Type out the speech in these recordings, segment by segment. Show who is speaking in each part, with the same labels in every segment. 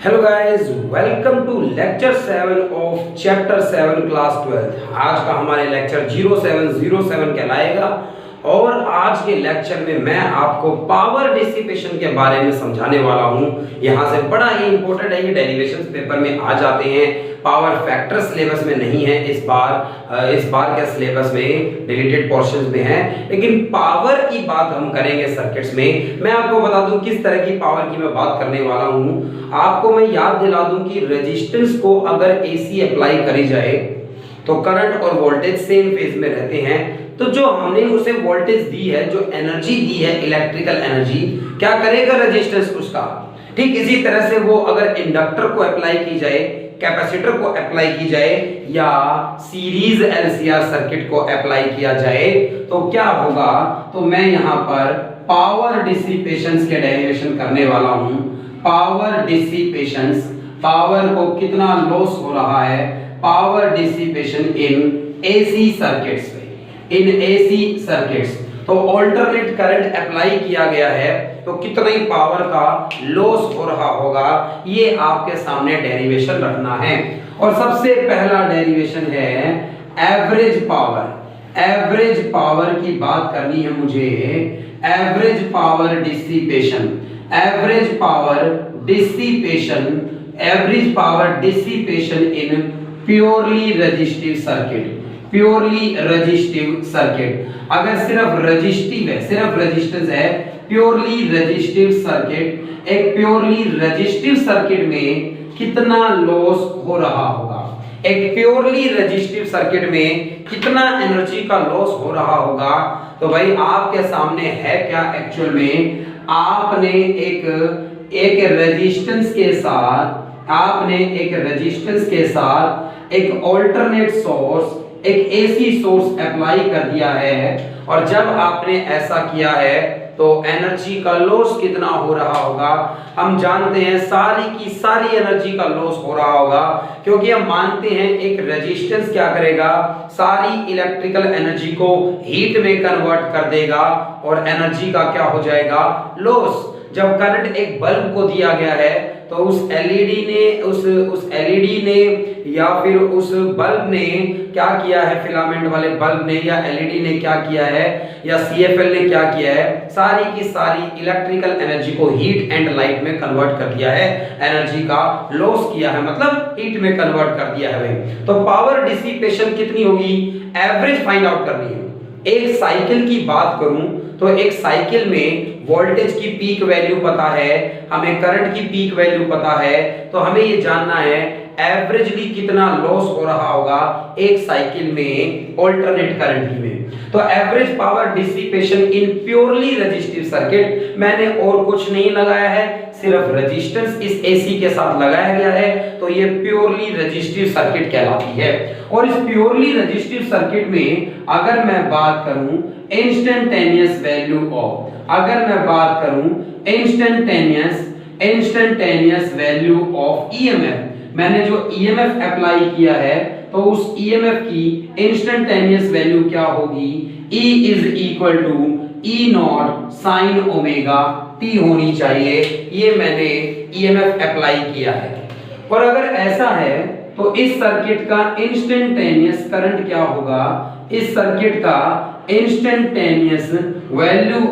Speaker 1: Hello guys, welcome to lecture 7 of chapter 7 class 12। आज का हमारे लेक्चर 0707 कहलाएगा और आज के लेक्चर में मैं आपको पावर डिसिपेशन के बारे में समझाने वाला हूं। यहां से बड़ा ही इंपॉर्टेंट है, ये डेरिवेशंस पेपर में आ जाते हैं। पावर फैक्टर सिलेबस में नहीं है इस बार के सिलेबस में डिलीटेड पोर्शंस में है, लेकिन पावर की बात हम करेंगे सर्किट्स में। मैं आपको बता दूं किस तरह की पावर की मैं बात करने वाला हूं। आपको मैं याद दिला दूं कि रेजिस्टेंस को अगर एसी अप्लाई करी जाए तो करंट और वोल्टेज सेम फेज में रहते हैं। तो जो हमने उसे वोल्टेज दी है, जो एनर्जी दी है, इलेक्ट्रिकल एनर्जी, क्या करेगा रेजिस्टेंस उसका। ठीक इसी तरह से वो अगर इंडक्टर को अप्लाई की जाए, कैपेसिटर को अप्लाई की जाए या सीरीज एलसीआर सर्किट को अप्लाई किया जाए तो क्या होगा। तो मैं यहां पर पावर डिसिपेशंस के डेरिवेशन करने वाला हूं। पावर डिसिपेशंस, पावर को कितना लॉस हो रहा है, power dissipation in AC circuits में, इन एसी सर्किट्स। तो ऑल्टरनेट करंट अप्लाई किया गया है तो कितनी पावर का लॉस हो रहा होगा, ये आपके सामने डेरिवेशन रखना है। और सबसे पहला डेरिवेशन है एवरेज पावर। एवरेज पावर की बात करनी है मुझे। Average power dissipation, average power dissipation, average power dissipation in purely resistive circuit, purely resistive circuit. अगर सिर्फ रेजिस्टिव है, सिर्फ रेजिस्टेंस है, प्योरली रेजिस्टिव सर्किट, एक प्योरली रेजिस्टिव सर्किट में कितना लॉस हो रहा होगा, एक प्योरली रेजिस्टिव सर्किट में कितना एनर्जी का लॉस हो रहा होगा। तो भाई आपके सामने है क्या एक्चुअल में, आपने एक रेजिस्टेंस के साथ, आपने एक रेजिस्टेंस के साथ एक ऑल्टरनेट सोर्स, एक एसी सोर्स अप्लाई कर दिया है। और जब आपने ऐसा किया है तो एनर्जी का लॉस कितना हो रहा होगा, हम जानते हैं सारी की सारी एनर्जी का लॉस हो रहा होगा, क्योंकि हम मानते हैं एक रेजिस्टेंस क्या करेगा, सारी इलेक्ट्रिकल एनर्जी को हीट में कन्वर्ट कर देगा और एनर्जी का क्या हो जाएगा, लॉस। जब करंट एक बल्ब को दिया गया है तो उस एलईडी ने, उस एलईडी ने या फिर उस बल्ब ने क्या किया है, फिलामेंट वाले बल्ब ने या एलईडी ने क्या किया है या सीएफएल ने क्या किया है, सारी की सारी इलेक्ट्रिकल एनर्जी को हीट एंड लाइट में कन्वर्ट कर दिया है, एनर्जी का लॉस किया है, मतलब हीट में कन्वर्ट कर दिया है। तो पावर डिसिपेशन कितनी होगी, एवरेज फाइंड आउट करनी है। एक साइकिल की बात करूं तो एक साइकिल में वोल्टेज की पीक वैल्यू पता है, हमें करंट की पीक वैल्यू पता है, तो हमें ये जानना है एवरेजली कितना लॉस हो रहा होगा एक साइकिल में ऑल्टरनेट करंट की में। तो average power dissipation in purely resistive circuit, मैंने और कुछ नहीं लगाया है, सिर्फ रेजिस्टेंस इस एसी के साथ लगाया गया है, तो ये प्योरली रेजिस्टिव सर्किट कहलाती है। और इस प्योरली रेजिस्टिव सर्किट में अगर मैं बात करूं इंस्टेंटेनियस वैल्यू ऑफ, अगर मैं बात करूं इंस्टेंटेनियस वैल्यू ऑफ ईएमएफ, मैंने जो ईएमएफ अप्लाई किया है तो उस ईएमएफ की इंस्टेंटेनियस वैल्यू क्या होगी, E is equal to E not sine omega t होनी चाहिए। ये मैंने ईएमएफ अप्लाई किया है। और अगर ऐसा है तो इस सर्किट का इंस्टेंटेनियस करंट क्या होगा, इस सर्किट का instantaneous value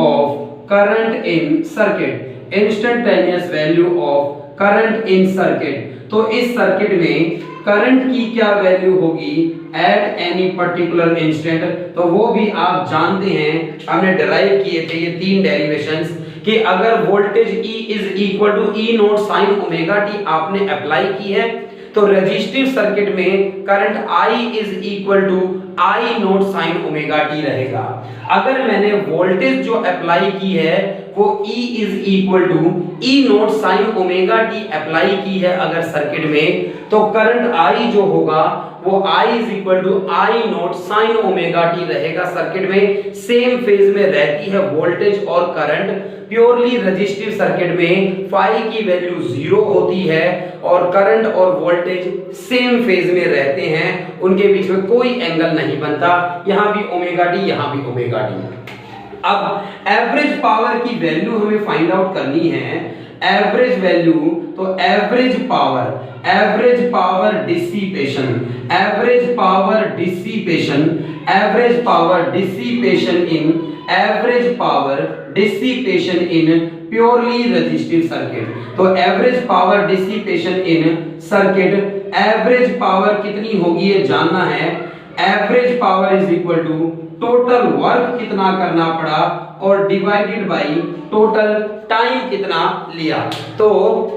Speaker 1: of current in circuit, instantaneous value of current in circuit. तो इस सर्किट में करंट की क्या वैल्यू होगी एट एनी पर्टिकुलर इंस्टेंट, तो वो भी आप जानते हैं, हमने डिराइव किए थे ये तीन डेरिवेशंस, कि अगर voltage E is equal to E not sine omega t आपने अप्लाई की है तो रेजिस्टिव सर्किट में current I is equal to I not sine omega t रहेगा। अगर मैंने वोल्टेज जो अप्लाई की है वो E is equal to E not sine omega t apply की है अगर सर्किट में, तो करंट I जो होगा वो I is equal to I not sine omega t रहेगा। सर्किट में सेम फेज में रहती है वोल्टेज और करंट। प्योरली रेजिस्टिव सर्किट में फाई की वैल्यू 0 होती है और करंट और वोल्टेज सेम फेज में रहते हैं, उनके बीच में कोई एंगल नहीं बनता, यहां भी ओमेगा टी, यहां भी ओमेगा टी। अब एवरेज पावर की वैल्यू हमें फाइंड आउट करनी है। एवरेज वैल्यू, तो average power dissipation, average power dissipation in purely resistive circuit. तो average power dissipation in circuit, average power कितनी होगी ये जानना है। Average power is equal to total work कितना करना पड़ा और डिवाइडेड बाय टोटल टाइम कितना लिया। तो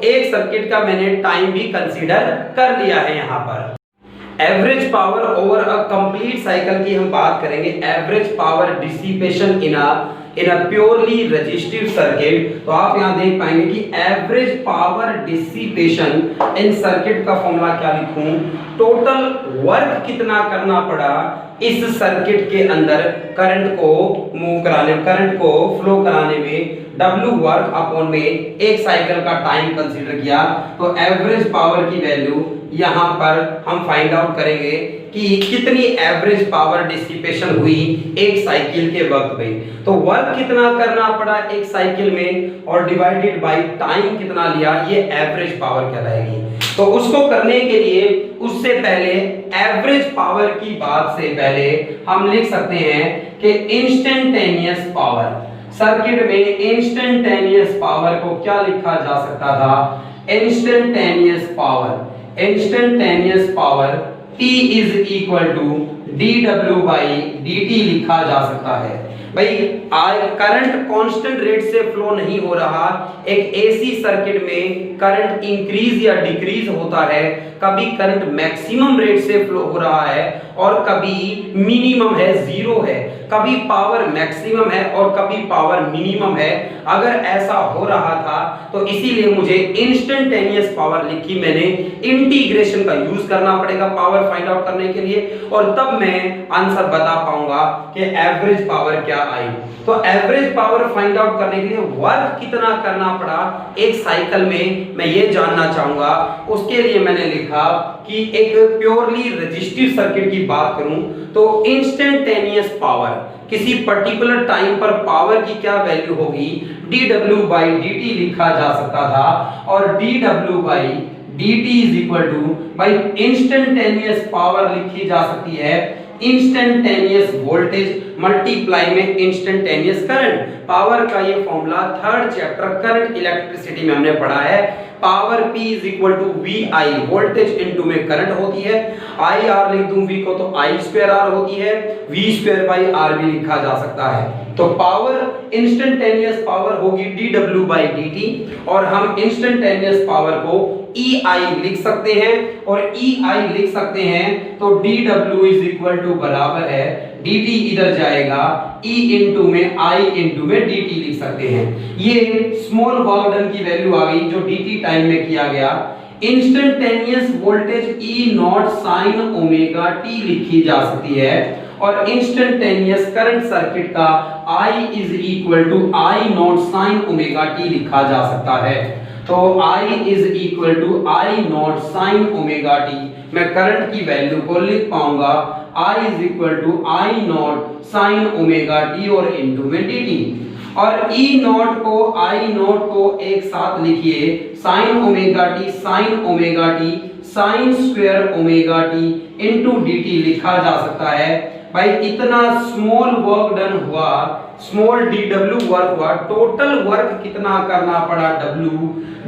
Speaker 1: एक सर्किट का मैंने टाइम भी कंसीडर कर लिया है यहाँ पर। Average power over a complete cycle की हम बात करेंगे। Average power dissipation in a purely resistive circuit. तो आप यहाँ देख पाएंगे कि average power dissipation in circuit का फॉर्मूला क्या लिखूं, टोटल वर्क कितना करना पड़ा इस सर्किट के अंदर करंट को मूव कराने, करंट को फ्लो कराने में, W वर्क अपॉन में एक साइकिल का टाइम कंसीडर किया। तो एवरेज पावर की वैल्यू यहाँ पर हम फाइंड आउट करेंगे कि कितनी एवरेज पावर डिसिपेशन हुई एक साइकिल के वक्त में। तो वर्क कितना करना पड़ा एक साइकिल में और डिवाइडेड बाय टाइम कितना लिया, ये एवरेज पावर कहलाएगी। तो उसको करने के लिए उससे पहले एवरेज पावर की बात से पहले हम लिख सकते हैं कि इंस्टेंटेनियस पावर, सर्किट में इंस्टेंटेनियस पावर को क्या लिखा जा सकता था, instantaneous power T is equal to dw by dt लिखा जा सकता है। भाई करंट कांस्टेंट रेट से फ्लो नहीं हो रहा। एक एसी सर्किट में करंट इंक्रीज या डिक्रीज होता है, कभी करंट मैक्सिमम रेट से फ्लो हो रहा है और कभी मिनिमम है, जीरो है, कभी पावर मैक्सिमम है और कभी पावर मिनिमम है। अगर ऐसा हो रहा था तो इसीलिए मुझे इंस्टेंटेनियस पावर लिखी मैंने, इंटीग्रेशन का यूज करना पड़ेगा पावर फाइंड आउट करने के लिए और तब मैं आंसर बता पाऊंगा कि एवरेज पावर क्या आई। तो एवरेज पावर फाइंड आउट करने के लिए वर्क कितना करना पड़ा एक साइकिल में मैं ये जानना चाहूंगा। उसके लिए मैंने लिखा कि एक प्योरली रेजिस्टिव सर्किट की बात करूं तो इंस्टेंटेनियस पावर, किसी पर्टिकुलर टाइम पर पावर की क्या वैल्यू होगी, dw बाई dt लिखा जा सकता था और dw by dt is equal to, भाई इंस्टेंटेनियस पावर लिखी जा सकती है इंस्टेंटेनियस वोल्टेज मल्टीप्लाई में इंस्टेंटेनियस करंट। पावर का ये formula third chapter current electricity में हमने पढ़ा है। Power P is equal to VI, voltage into में करंट होती है। I R लिख दूं V को तो I स्क्वायर R होती है, V स्क्वायर बाई R भी लिखा जा सकता है। तो पावर इंस्टेंटेनियस पावर होगी dw बाई dt और हम इंस्टेंटेनियस पावर को EI लिख सकते हैं और EI लिख सकते हैं तो dw इज इक्वल टू बराबर है dt इधर जाएगा E इंटू में I इंटू में dt लिख सकते हैं। ये स्मॉल वर्क डन की वैल्यू आ गई जो dt टाइम में किया गया। Instantaneous voltage E not sine omega t लिखी जा सकती है और इंस्टेंटेनियस करंट सर्किट का I is equal to I not sine omega t लिखा जा सकता है। तो I is equal to I not sine omega t, मैं करंट की वैल्यू को लिख पाऊंगा I is equal to I not sine omega t और इनटू में dt और E नॉट को I नॉट को एक साथ लिखिए sine omega t sine square omega t into dt लिखा जा सकता है। भाई इतना स्मॉल वर्क डन हुआ, स्मॉल dw वर्क हुआ, टोटल वर्क कितना करना पड़ा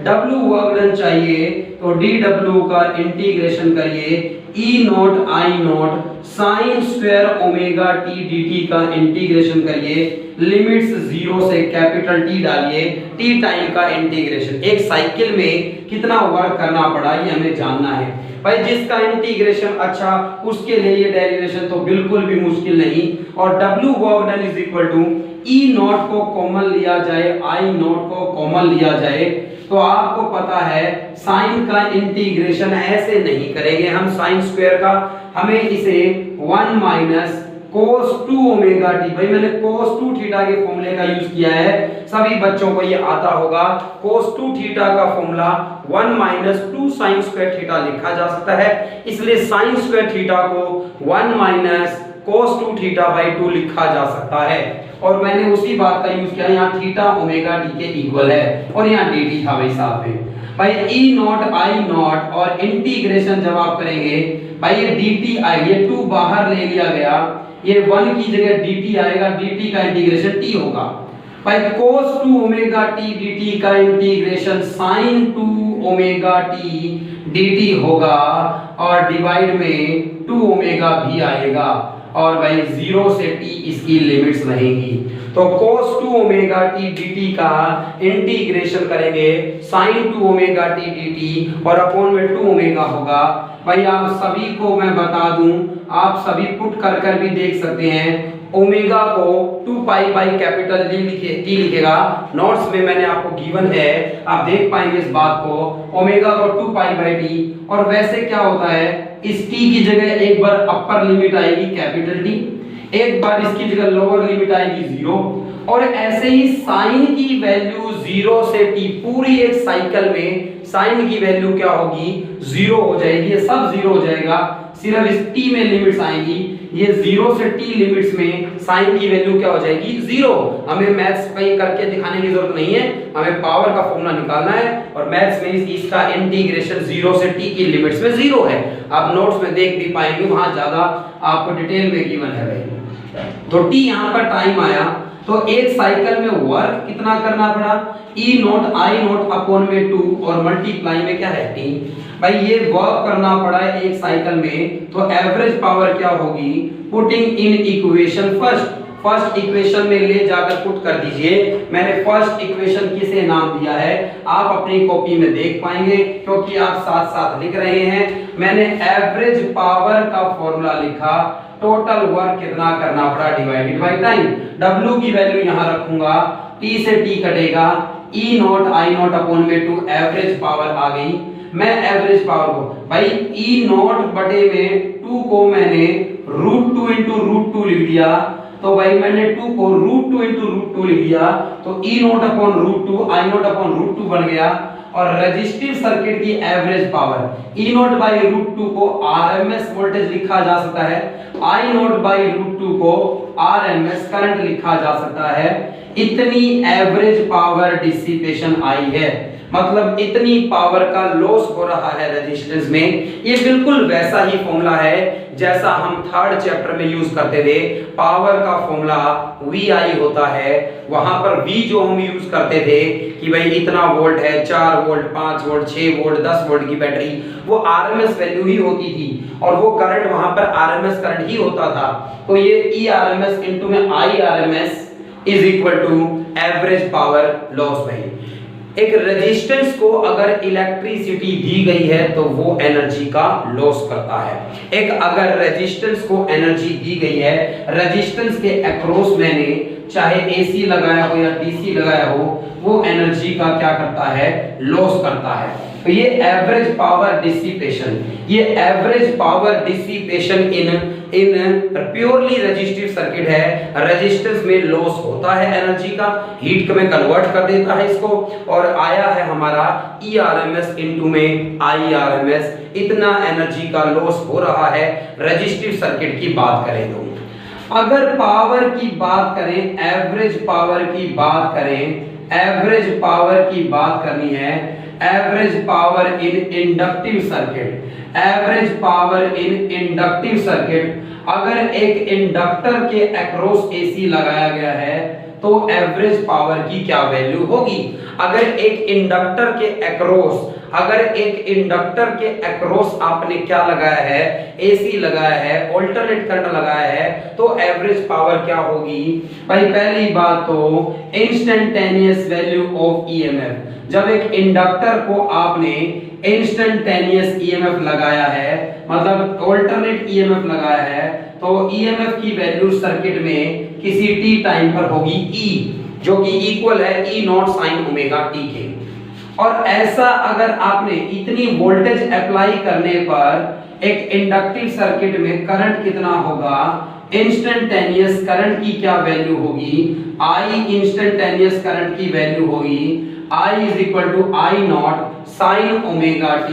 Speaker 1: w वर्क डन चाहिए तो dw का इंटीग्रेशन करिए E not I not sign square omega t dt का इंटीग्रेशन करिए, लिमिट्स 0 से कैपिटल T डालिए, t टाइम का इंटीग्रेशन। एक साइकिल में कितना वर्क करना पड़ा ये हमें जानना है। भाई जिसका इंटीग्रेशन अच्छा उसके लिए ये डेरिवेशन तो बिल्कुल भी मुश्किल नहीं। और w work done is equal to E not को कॉमन लिया जाए, I नॉट को कॉमन लिया जाए तो आपको पता है साइन का इंटीग्रेशन ऐसे नहीं करेंगे हम साइन स्क्वायर का, हमें इसे 1 माइनस cos 2 ओमेगा t, भाई मैंने cos 2 थीटा के फॉर्मूले का यूज किया है, सभी बच्चों को ये आता होगा। cos 2 थीटा का formula 1 minus 2 sine square theta लिखा जा सकता है, इसलिए साइन स्क्वायर थीटा को 1 माइनस cos 2 थीटा बाई 2 लिखा जा सकता है। और मैंने उसी बात का यूज किया, यहाँ थीटा ओमेगा टी के इक्वल है और यहाँ dt था भाई साथ में। भाई ई नॉट आई नॉट और इंटीग्रेशन जब आप करेंगे भाई ये dt आई, ये 2 बाहर ले लिया गया, ये 1 की जगह dt आएगा, dt का इंटीग्रेशन t होगा। भाई cos 2 ओमेगा t dt का integration sin 2 omega t dt होगा और डिवाइड में 2 ओमेगा भी आएगा और भाई 0 से t इसकी लिमिट्स रहेंगी। तो cos 2 ओमेगा t dt का इंटीग्रेशन करेंगे sin 2 ओमेगा t dt और अपॉन में 2 ओमेगा होगा। भाई आप सभी को मैं बता दूं, आप सभी पुट कर भी देख सकते हैं। ओमेगा को 2 पाई बाई कैपिटल टी लिखेगा, नोट्स में मैंने आपको गिवन है, आप देख पाएंगे इस बात को। ओमेगा को 2 पाई बाई टी, और वैसे क्या होता है, इस टी की जगह एक बार अपर लिमिट आएगी कैपिटल टी, एक बार इसकी जगह लोअर लिमिट आएगी 0, और ऐसे ही साइन की वैल्यू 0 से t पूरी एक साइकिल में साइन की वैल्यू क्या होगी, 0 हो जाएगी। ये सब 0 हो जाएगा, सिर्फ इस t में लिमिट्स आएंगी। ये 0 से t लिमिट्स में साइन की वैल्यू क्या हो जाएगी, 0। हमें मैथ्स कहीं करके दिखाने की जरूरत नहीं है, हमें पावर का फॉर्मूला निकालना है और मैथ्स में इसका इंटीग्रेशन 0 से t की लिमिट्स में 0 है। आप नोट्स में देख भी पाएंगे, वहां ज्यादा आपको डिटेल में गिवन है भाई। तो t यहां पर टाइम आया, तो एक साइकिल में वर्क कितना करना पड़ा, ई नॉट आई नॉट अपॉन में 2 और मल्टीप्लाई में क्या है t। भाई ये वर्क करना पड़ा है एक साइकिल में, तो एवरेज पावर क्या होगी, putting in equation first equation में ले जाकर पुट कर दीजिए। मैंने फर्स्ट इक्वेशन किसे नाम दिया है आप अपनी कॉपी में देख पाएंगे, क्योंकि आप साथ साथ लिख रहे हैं। मैंने एवरेज पावर का फॉर्मूला लिखा, टोटल वर्क कितना करना पड़ा डिवाइडेड बाय टाइम। W की वैल्यू यहां रखूंगा, T से T कटेगा, E not I not upon में 2 एवरेज पावर आ गई। मैं एवरेज पावर को भाई E नॉट बटे में 2 को मैंने √2 into √2 लिख दिया, तो भाई मैंने 2 को √2 into √2 लिख दिया, तो E not upon √2 I not upon √2 बन गया। और रेजिस्टिव सर्किट की average power E not by √2 को RMS वोल्टेज लिखा जा सकता है, I नॉट बाई √2 को RMS करंट लिखा जा सकता है। इतनी एवरेज पावर डिसिपेशन आई है, मतलब इतनी पावर का लॉस हो रहा है रेजिस्टेंस में। ये बिल्कुल वैसा ही फॉर्मूला है जैसा हम थर्ड चैप्टर में यूज करते थे। पावर का फॉर्मूला VI होता है, वहां पर V जो हम यूज करते थे कि भाई इतना वोल्ट है, 4 वोल्ट, 5 वोल्ट, 6 वोल्ट, 10 वोल्ट की बैटरी, वो RMS वैल्यू ही होती थी और वो करंट वहां पर RMS करंट ही होता था। तो ये ERMS इनटू में IRMS is equal to average power loss. भाई एक रेजिस्टेंस को अगर इलेक्ट्रिसिटी दी गई है तो वो एनर्जी का लॉस करता है। एक अगर रेजिस्टेंस को एनर्जी दी गई है, रेजिस्टेंस के अक्रॉस मैंने चाहे AC लगाया हो या DC लगाया हो, वो एनर्जी का क्या करता है, लॉस करता है। तो ये एवरेज पावर डिसिपेशन, ये average power dissipation in purely resistive circuit है। रेजिस्टेंस में लॉस होता है एनर्जी का, हीट में कन्वर्ट कर देता है इसको, और आया है हमारा ERMS इनटू में IRMS। इतना एनर्जी का लॉस हो रहा है रेजिस्टिव सर्किट की बात करें तो। अगर पावर की बात करें, एवरेज पावर की बात करें, एवरेज पावर की बात करनी है, एवरेज पावर इन इंडक्टिव सर्किट, एवरेज पावर इन इंडक्टिव सर्किट। अगर एक इंडक्टर के अक्रॉस AC लगाया गया है तो एवरेज पावर की क्या वैल्यू होगी। अगर एक इंडक्टर के अक्रॉस, अगर एक इंडक्टर के अक्रॉस आपने क्या लगाया है, AC लगाया है, अल्टरनेट करंट लगाया है, तो एवरेज पावर क्या होगी। भाई पहली बात तो इंस्टेंटेनियस वैल्यू ऑफ EMF। जब एक इंडक्टर को आपने इंस्टेंटेनियस EMF लगाया है, मतलब अल्टरनेट EMF लगाया है, तो EMF की वैल्यू सर्किट में किसी t टाइम पर होगी E, जो कि इक्वल है E not sine omega t के। और ऐसा अगर आपने इतनी वोल्टेज अप्लाई करने पर एक इंडक्टिव सर्किट में करंट कितना होगा, इंस्टेंटेनियस करंट की क्या वैल्यू होगी, I इंस्टेंटेनियस करंट की वैल्यू होगी I is equal to I not sine omega t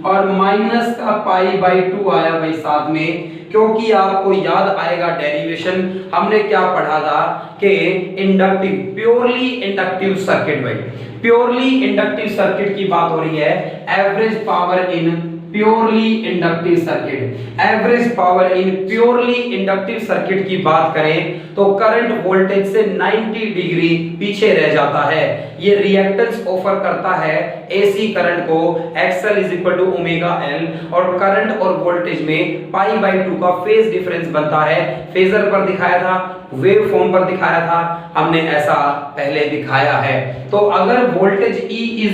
Speaker 1: और माइनस का π/2 आया भाई साथ में, क्योंकि आपको याद आएगा डेरिवेशन हमने क्या पढ़ा था कि इंडक्टिव, प्योरली इंडक्टिव सर्किट, भाई प्योरली इंडक्टिव सर्किट की बात हो रही है। एवरेज पावर इन purely inductive circuit, average power इन प्योरली इंडक्टिव सर्किट की बात करें तो करंट वोल्टेज से 90 डिग्री पीछे रह जाता है। ये रिएक्टेंस ऑफर करता है एसी करंट को, XL = ω/L, और करंट और वोल्टेज में π/2 का फेज डिफरेंस बनता है। फेजर पर दिखाया था, वेव फॉर्म पर दिखाया था, हमने ऐसा पहले दिखाया है। तो अगर voltage E =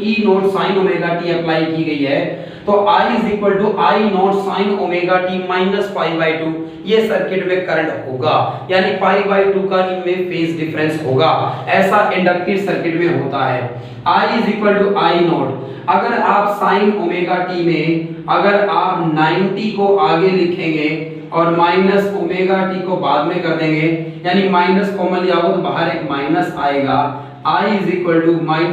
Speaker 1: E0 sin ωt apply की गई है तो I = I0 sin ωt - π/2 ये सर्किट में करंट होगा, यानी π/2 का इनमें फेज डिफरेंस होगा। ऐसा इंडक्टिव सर्किट में होता है। I = I0, अगर आप sin ωt में अगर आप 90 को आगे लिखेंगे और माइनस ωt को बाद में कर देंगे, यानी माइनस कॉमन लिया हो तो बाहर एक माइनस आएगा। I = -i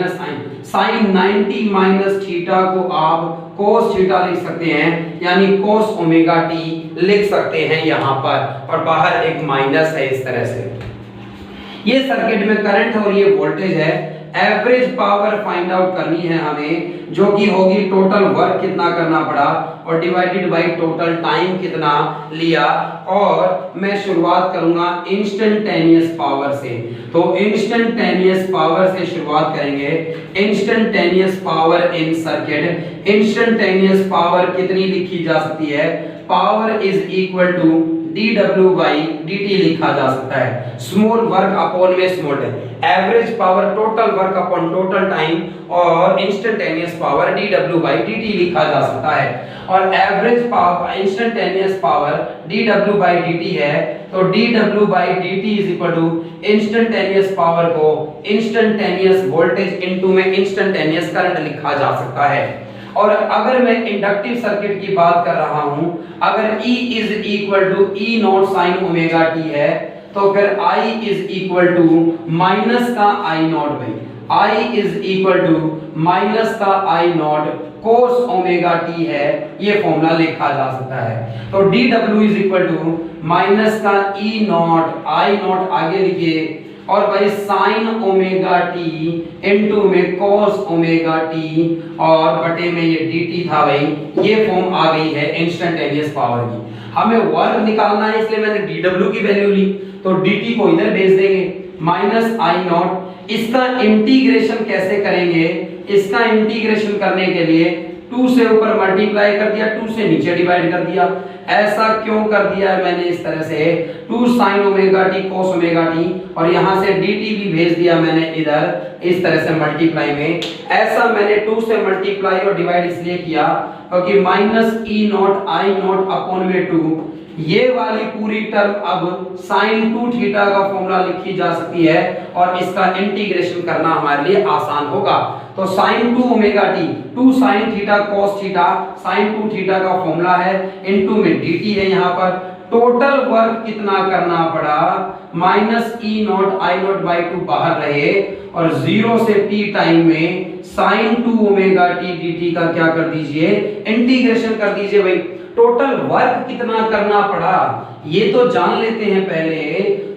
Speaker 1: sin 90 minus theta को आप cos थीटा लिख सकते हैं, यानी cos ωt लिख सकते हैं यहाँ पर, और बाहर एक माइनस है। इस तरह से ये सर्किट में करंट और ये वोल्टेज है। एवरेज पावर फाइंड आउट करनी है हमें, जो कि होगी टोटल वर्क कितना करना पड़ा और डिवाइडेड बाय टोटल टाइम कितना लिया। और मैं शुरुआत करूंगा इंस्टेंटेनियस पावर से, तो इंस्टेंटेनियस पावर से शुरुआत करेंगे। Instantaneous power in circuit, instantaneous power कितनी लिखी जा सकती है? Power is equal to dw/dt लिखा जा सकता है। स्मॉल वर्क अपॉन में small time, average power total work upon total time, और इंस्टेंटेनियस पावर dw/dt लिखा जा सकता है। और average power, instantaneous power dw/dt है, तो dw/dt = इंस्टेंटेनियस पावर को इंस्टेंटेनियस वोल्टेज इनटू में इंस्टेंटेनियस करंट लिखा जा सकता है। और अगर मैं इंडक्टिव सर्किट की बात कर रहा हूं, अगर E = E0 sin ωt है, तो फिर I = माइनस का I0 भाई, I = का I0 cos ωt है, ये फॉर्मूला लिखा जा सकता है। तो dw = का E0 I0 आगे लिखिए, और भाई sin ωt इनटू में cos ωt और बटे में ये dt था भाई, ये फॉर्म आ गई है इंस्टेंटेनियस पावर की। हमें वर्क निकालना है, इसलिए मैंने dw की वैल्यू ली, तो dt को इधर भेज देंगे -I0। इसका इंटीग्रेशन कैसे करेंगे? इसका इंटीग्रेशन करने के लिए 2 से ऊपर मल्टीप्लाई कर दिया, 2 से नीचे डिवाइड कर दिया। ऐसा क्यों कर दिया है मैंने इस तरह से? 2 sin ωt cos ωt, और यहाँ से dt भी भेज दिया मैंने इधर इस तरह से मल्टीप्लाई में। ऐसा मैंने 2 से मल्टीप्लाई और डिवाइड इसलिए किया क्योंकि -E0 I0 अपॉन में 2, ये वाली पूरी टर्म अब sin 2 थीटा का फॉर्मूला लिखी जा सकती है, और इसका इंटीग्रेशन करना हमारे लिए आसान होगा। तो sin 2 ωt, 2 sin theta cos theta, sin 2 theta का फॉर्मूला है, इनटू में dt है। यहाँ पर टोटल वर्क कितना करना पड़ा? -E0 I0/2 बाहर रहे, और 0 से t टाइम में sin 2 ωt dt का क्या कर दीजिए? इंटीग्रेशन कर दीजिए भाई। टोटल वर्क कितना करना पड़ा ये तो जान लेते हैं पहले,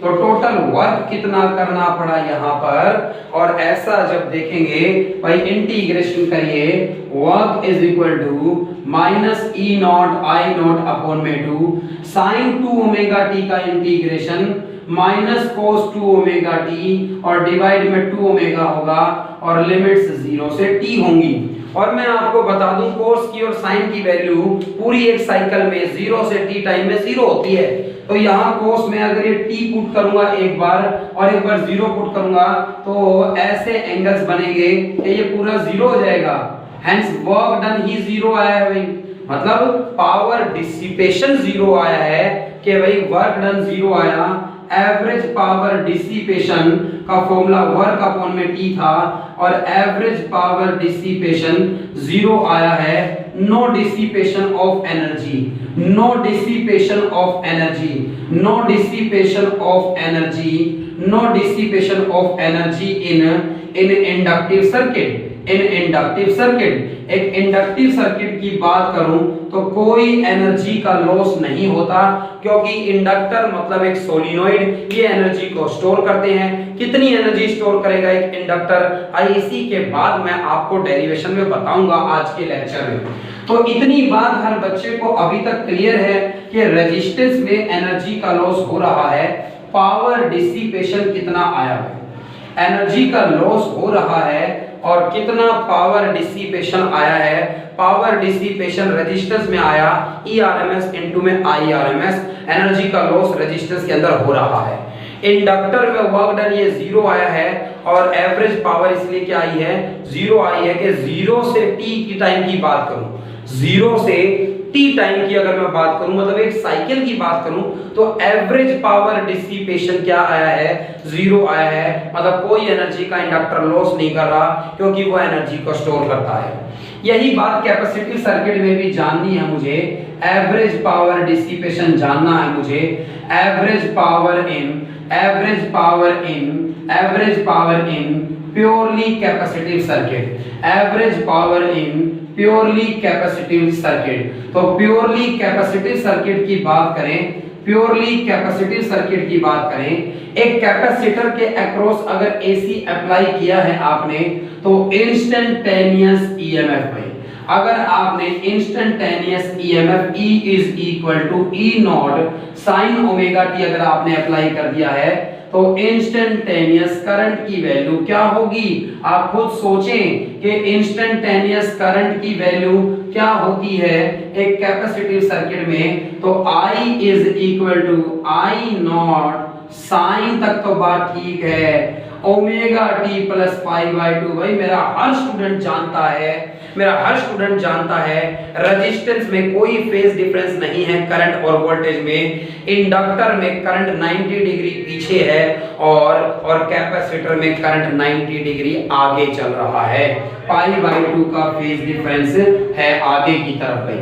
Speaker 1: तो टोटल वर्क कितना करना पड़ा यहाँ पर, और ऐसा जब देखेंगे भाई इंटीग्रेशन करिए, work is equal to -E0 I0 upon में 2 sin 2 ωt का इंटीग्रेशन -cos 2 ωt और डिवाइड में 2 ओमेगा होगा, और लिमिट्स 0 से t होंगी। और मैं आपको बता दूं कोस की और साइन की वैल्यू पूरी एक साइकिल में 0 से t टाइम में 0 होती है। तो यहाँ कोस में अगर ये t पुट करूंगा एक बार और एक बार 0 पुट करूंगा, तो ऐसे एंगल्स बनेंगे कि ये पूरा 0 हो जाएगा। हेंस वर्क डन ही 0 आया है भाई, मतलब पावर डिसिपेशन 0 आया है कि भाई वर्क डन 0 आया। एवरेज पावर डिसिपेशन का फॉर्मूला वर्क अपॉन में t था, और एवरेज पावर डिसिपेशन 0 आया है। No dissipation of energy, no dissipation of energy, no dissipation of energy, no dissipation of energy in inductive circuit. In inductive circuit. एक inductive circuit की बात करूं तो कोई एनर्जी का लॉस नहीं होता, क्योंकि इंडक्टर मतलब एक सोलिनॉइड, ये एनर्जी को स्टोर करते हैं। कितनी एनर्जी स्टोर करेगा एक इंडक्टर, इसी के बाद मैं आपको डेरिवेशन में बताऊंगा आज के लेक्चर में। तो इतनी बात हर बच्चे को अभी तक क्लियर है कि रेजिस्टेंस में एनर्जी का लॉस हो रहा है, पावर डिसिपेशन कितना आया है, एनर्जी का लॉस हो रहा है और कितना पावर डिसिपेशन आया है। पावर डिसिपेशन रेजिस्टेंस में आया ERMS इनटू में IRMS, एनर्जी का लॉस रेजिस्टेंस के अंदर हो रहा है। इंडक्टर में वर्क डन ये 0 आया है और एवरेज पावर इसलिए क्या आई है, 0 आई है कि 0 से t की टाइम की बात करूं, 0 से t टाइम की अगर मैं बात करूं, मतलब एक साइकिल की बात करूं, तो एवरेज पावर डिसिपेशन क्या आया है, 0 आया है। मतलब कोई एनर्जी का इंडक्टर लॉस नहीं कर रहा, क्योंकि वो एनर्जी को स्टोर करता है। यही बात कैपेसिटिव सर्किट में भी जाननी है मुझे, एवरेज पावर डिसिपेशन जानना है मुझे। एवरेज पावर इन purely capacitive circuit, average power इन प्योरली कैपेसिटिव सर्किट। तो प्योरली कैपेसिटिव सर्किट की बात करें, प्योरली कैपेसिटिव सर्किट की बात करें, एक कैपेसिटर के अक्रॉस अगर एसी अप्लाई किया है आपने, तो इंस्टेंटेनियस ईएमएफ में, अगर आपने instantaneous EMF E is equal to E not sine omega t अगर आपने अप्लाई कर दिया है, तो इंस्टेंटेनियस करंट की वैल्यू क्या होगी। आप खुद सोचें कि इंस्टेंटेनियस करंट की वैल्यू क्या होती है एक कैपेसिटिव सर्किट में। तो I is equal to I not sine तक तो बात ठीक है, omega t plus pi by 2। भाई मेरा हर स्टूडेंट जानता है रेजिस्टेंस में कोई फेज डिफरेंस नहीं है करंट और वोल्टेज में। इंडक्टर में करंट 90 डिग्री पीछे है और कैपेसिटर में करंट 90 डिग्री आगे चल रहा है। पाई बाई 2 का फेज डिफरेंस है आगे की तरफ। भाई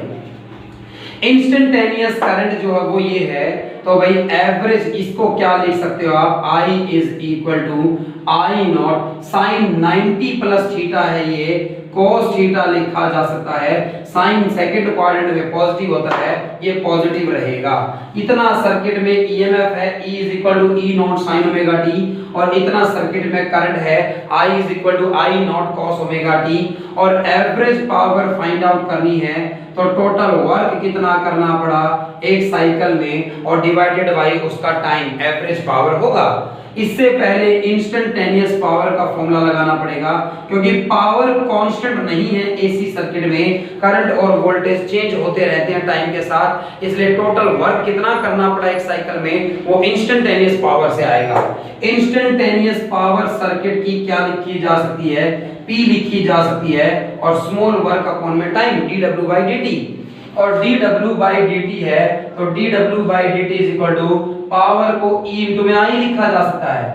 Speaker 1: इंस्टेंटेनियस करंट जो है वो ये है, तो भाई एवरेज इसको क्या लिख सकते हो आप, I is equal to I not sine 90 plus theta है, ये cos थीटा लिखा जा सकता है। साइन सेकंड क्वाड्रेंट में पॉजिटिव होता है, ये पॉजिटिव रहेगा। इतना सर्किट में ईएमएफ है E is equal to E not sine omega t, और इतना सर्किट में करंट है I is equal to I not cos omega t. और एवरेज पावर फाइंड आउट करनी है, तो टोटल वर्क कितना करना पड़ा एक साइकिल में और डिवाइडेड बाय उसका टाइम, एवरेज पावर होगा। इससे पहले इंस्टेंटेनियस पावर का फॉर्मूला लगाना पड़ेगा, क्योंकि पावर कांस्टेंट नहीं है एसी सर्किट में, करंट और वोल्टेज चेंज होते रहते हैं टाइम के साथ। इसलिए टोटल वर्क कितना करना पड़ा एक साइकिल में, वो इंस्टेंटेनियस पावर से आएगा। इंस्टेंटेनियस पावर सर्किट की क्या लिखी जा सकती है, P लिखी जा सकती है, और स्मॉल वर्क अपॉन में टाइम dw/dt। और dw/dt है तो dw/dt is equal to power को E इनटू में I लिखा जा सकता है।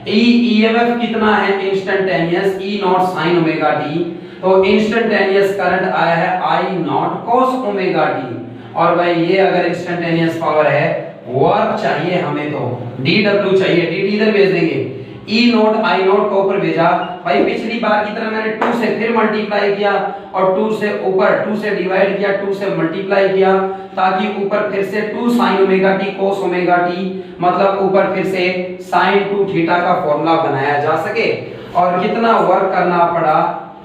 Speaker 1: EMF कितना है instantaneous, E not sine omega t. तो इंस्टेंटेनियस करंट आया है I not cos omega t. और भाई ये अगर इंस्टेंटेनियस पावर है, वर्क चाहिए हमें, तो dw चाहिए, dt इधर भेज देंगे, E नॉट I नॉट को ऊपर भेजा। भाई पिछली बार की तरह मैंने 2 से फिर मल्टीप्लाई किया और 2 से ऊपर 2 से डिवाइड किया, 2 से मल्टीप्लाई किया, ताकि ऊपर फिर से 2 sin omega T cos omega T, मतलब ऊपर फिर से sin 2 थीटा का फॉर्मूला बनाया जा सके। और कितना वर्क करना पड़ा,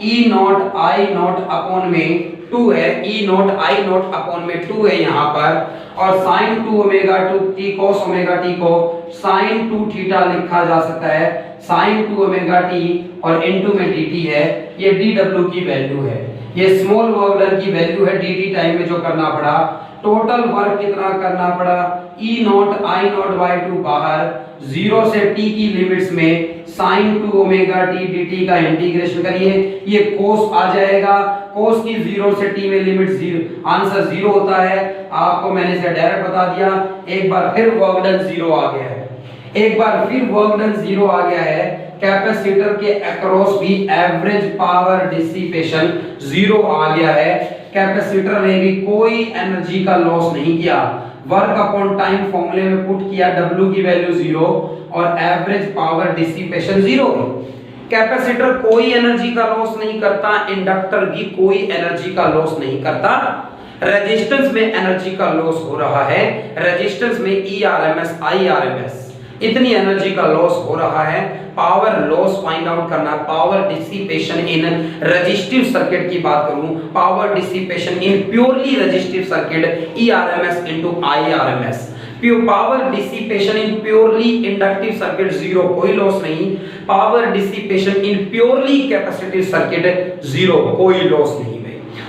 Speaker 1: E not I not upon में 2 है, E not I not upon में 2 है यहाँ पर, और sin 2 omega 2 t cos omega t को sin 2 थीटा लिखा जा सकता है, sin 2 ओमेगा t और इनटू में dt है, ये dw की वैल्यू है, ये स्मॉल वर्क डन की वैल्यू है dt टाइम में जो करना पड़ा। टोटल वर्क कितना करना पड़ा, E not I not by 2 बाहर, 0 से t की लिमिट्स में sin 2 ओमेगा t dt का इंटीग्रेशन करिए, ये cos आ जाएगा, cos की 0 से t में लिमिट 0, आंसर 0 होता है। आपको मैंने इसे डायरेक्ट बता दिया। एक बार फिर वर्क डन 0 आ गया है, एक बार फिर वर्क डन 0 आ गया है। कैपेसिटर के अक्रॉस भी एवरेज पावर डिसिपेशन 0 आ गया है। कैपेसिटर ने भी कोई एनर्जी का लॉस नहीं किया, वर्क अपॉन टाइम फॉर्मूले में पुट किया, W की वैल्यू 0 और एवरेज पावर डिसिपेशन 0। कैपेसिटर कोई एनर्जी का लॉस नहीं करता, इंडक्टर भी कोई एनर्जी का लॉस नहीं करता। रेजिस्टेंस में एनर्जी का लॉस हो रहा है, रेजिस्टेंस में ERMS IRMS इतनी एनर्जी का लॉस हो रहा है। पावर लॉस फाइंड आउट करना, पावर डिसिपेशन इन रेजिस्टिव सर्किट की बात करूं, power dissipation in purely resistive circuit ERMS into IRMS। Power dissipation in purely inductive circuit zero, कोई लॉस नहीं। Power dissipation in purely capacitive circuit zero, कोई loss नहीं।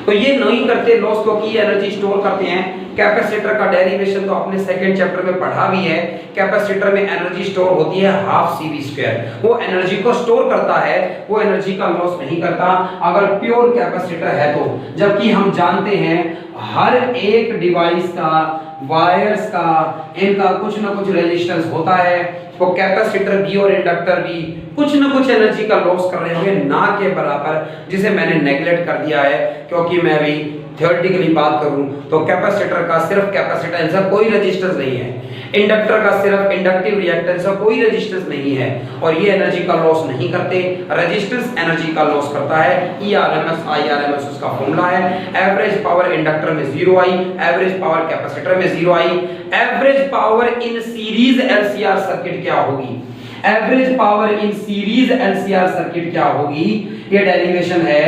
Speaker 1: तो ये नहीं करते लॉस, क्योंकि एनर्जी स्टोर करते हैं। कैपेसिटर का डेरिवेशन तो आपने सेकंड चैप्टर में पढ़ा भी है। कैपेसिटर में एनर्जी स्टोर होती है हाफ CV², वो एनर्जी को स्टोर करता है, वो एनर्जी का लॉस नहीं करता अगर प्योर कैपेसिटर है तो। जबकि हम जानते हैं हर एक डिवाइस का, वायर्स का, इनका कुछ ना कुछ रेजिस्टेंस होता है। वो कैपेसिटर भी और इंडक्टर भी कुछ ना कुछ एनर्जी का लॉस कर रहे होंगे, ना के बराबर, जिसे मैंने नेगलेक्ट कर दिया है। क्योंकि मैं भी थ्योरेटिकली बात करूं तो कैपेसिटर का सिर्फ कैपेसिटेंस है, कोई रेजिस्टेंस नहीं है। इंडक्टर का सिर्फ इंडक्टिव रिएक्टेंस है, कोई रेजिस्टेंस नहीं है, और ये एनर्जी का लॉस नहीं करते। रेजिस्टेंस एनर्जी का लॉस करता है। ERMS IRMS उसका फॉर्मूला है। एवरेज पावर इंडक्टर में 0 आई, एवरेज पावर कैपेसिटर में 0 आई। Average power in series LCR circuit क्या होगी? Average power in series LCR circuit क्या होगी? ये डेरिवेशन है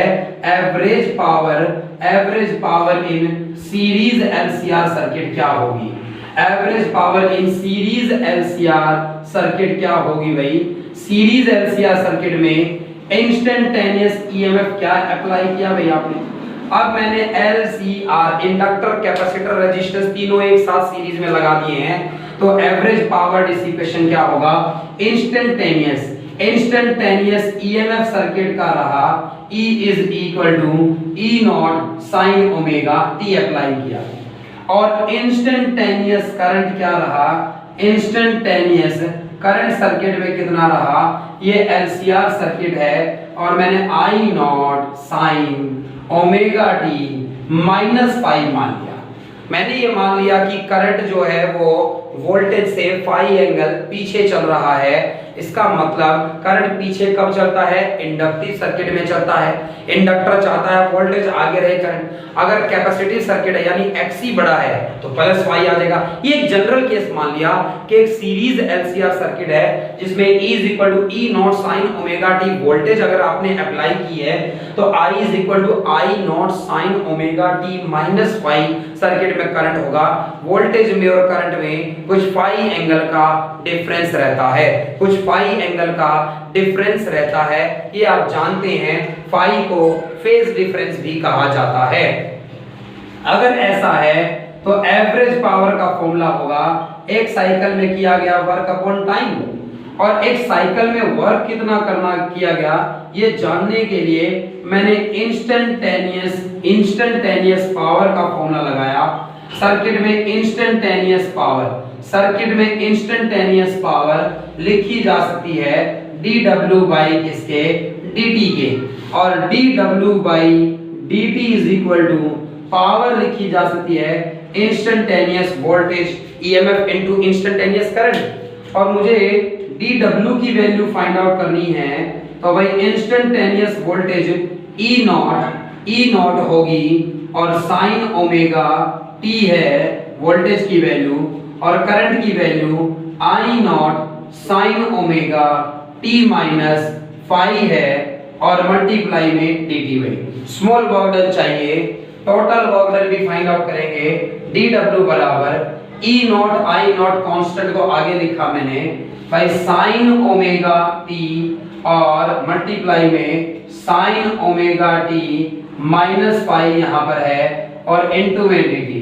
Speaker 1: average power in series LCR circuit क्या होगी? Average power in series LCR circuit क्या होगी भाई? सीरीज LCR सर्किट में इंस्टेंटेनियस EMF क्या अप्लाई किया भाई आपने? अब मैंने LCR इंडक्टर कैपेसिटर रेजिस्टेंस तीनों एक साथ सीरीज में लगा दिए हैं, तो एवरेज पावर डिसिपेशन क्या होगा? इंस्टेंटेनियस EMF सर्किट का रहा E is equal to E0 sin omega t apply किया। और इंस्टेंटेनियस करंट क्या रहा? इंस्टेंटेनियस करंट सर्किट में कितना रहा? ये LCR सर्किट है और मैंने I0 sin ओमेगा t -5 मान लिया। मैंने ये मान लिया कि करंट जो है वो वोल्टेज से फाई एंगल पीछे चल रहा है। इसका मतलब करंट पीछे कब चलता है? इंडक्टिव सर्किट में चलता है। इंडक्टर चाहता है वोल्टेज आगे रहे करंट। अगर कैपेसिटिव सर्किट है यानी XC बड़ा है तो प्लस वाई आ जाएगा। ये एक जनरल केस मान लिया कि एक सीरीज LCR सर्किट है जिसमें E is equal to E0 sin omega t voltage अगर आपने अप्लाई की है तो I is equal to I0 sin omega t minus phi circuit में करंट होगा। वोल्टेज में और करंट में कुछ फाई एंगल का डिफरेंस रहता है, कुछ फाई एंगल का डिफरेंस रहता है। ये आप जानते हैं, फाई को फेज डिफरेंस भी कहा जाता है। अगर ऐसा है तो एवरेज पावर का फॉर्मूला होगा एक साइकिल में किया गया वर्क अपॉन टाइम, और एक साइकिल में वर्क कितना करना किया गया ये जानने के लिए मैंने इंस्टेंटेनियस पावर का फॉर्मूला लगाया। सर्किट में इंस्टेंटेनियस पावर लिखी जा सकती है dw बाई किसके? dt के, और dw by dt is equal to power लिखी जा सकती है instantaneous voltage EMF into instantaneous current. और मुझे dw की वैल्यू फाइंड आउट करनी है तो भाई इंस्टेंटेनियस वोल्टेज E0 होगी और साइन ओमेगा t है वोल्टेज की वैल्यू, और करंट की value I0 sine omega t minus phi है और मल्टीप्लाई में dt में। स्मॉल वर्क डन चाहिए, टोटल वर्क डन भी फाइंड आउट करेंगे। dw बराबर E0 I0 कांस्टेंट को आगे लिखा मैंने भाई साइन ओमेगा t और मल्टीप्लाई में sine omega t minus phi यहाँ पर है और इनटू में dt।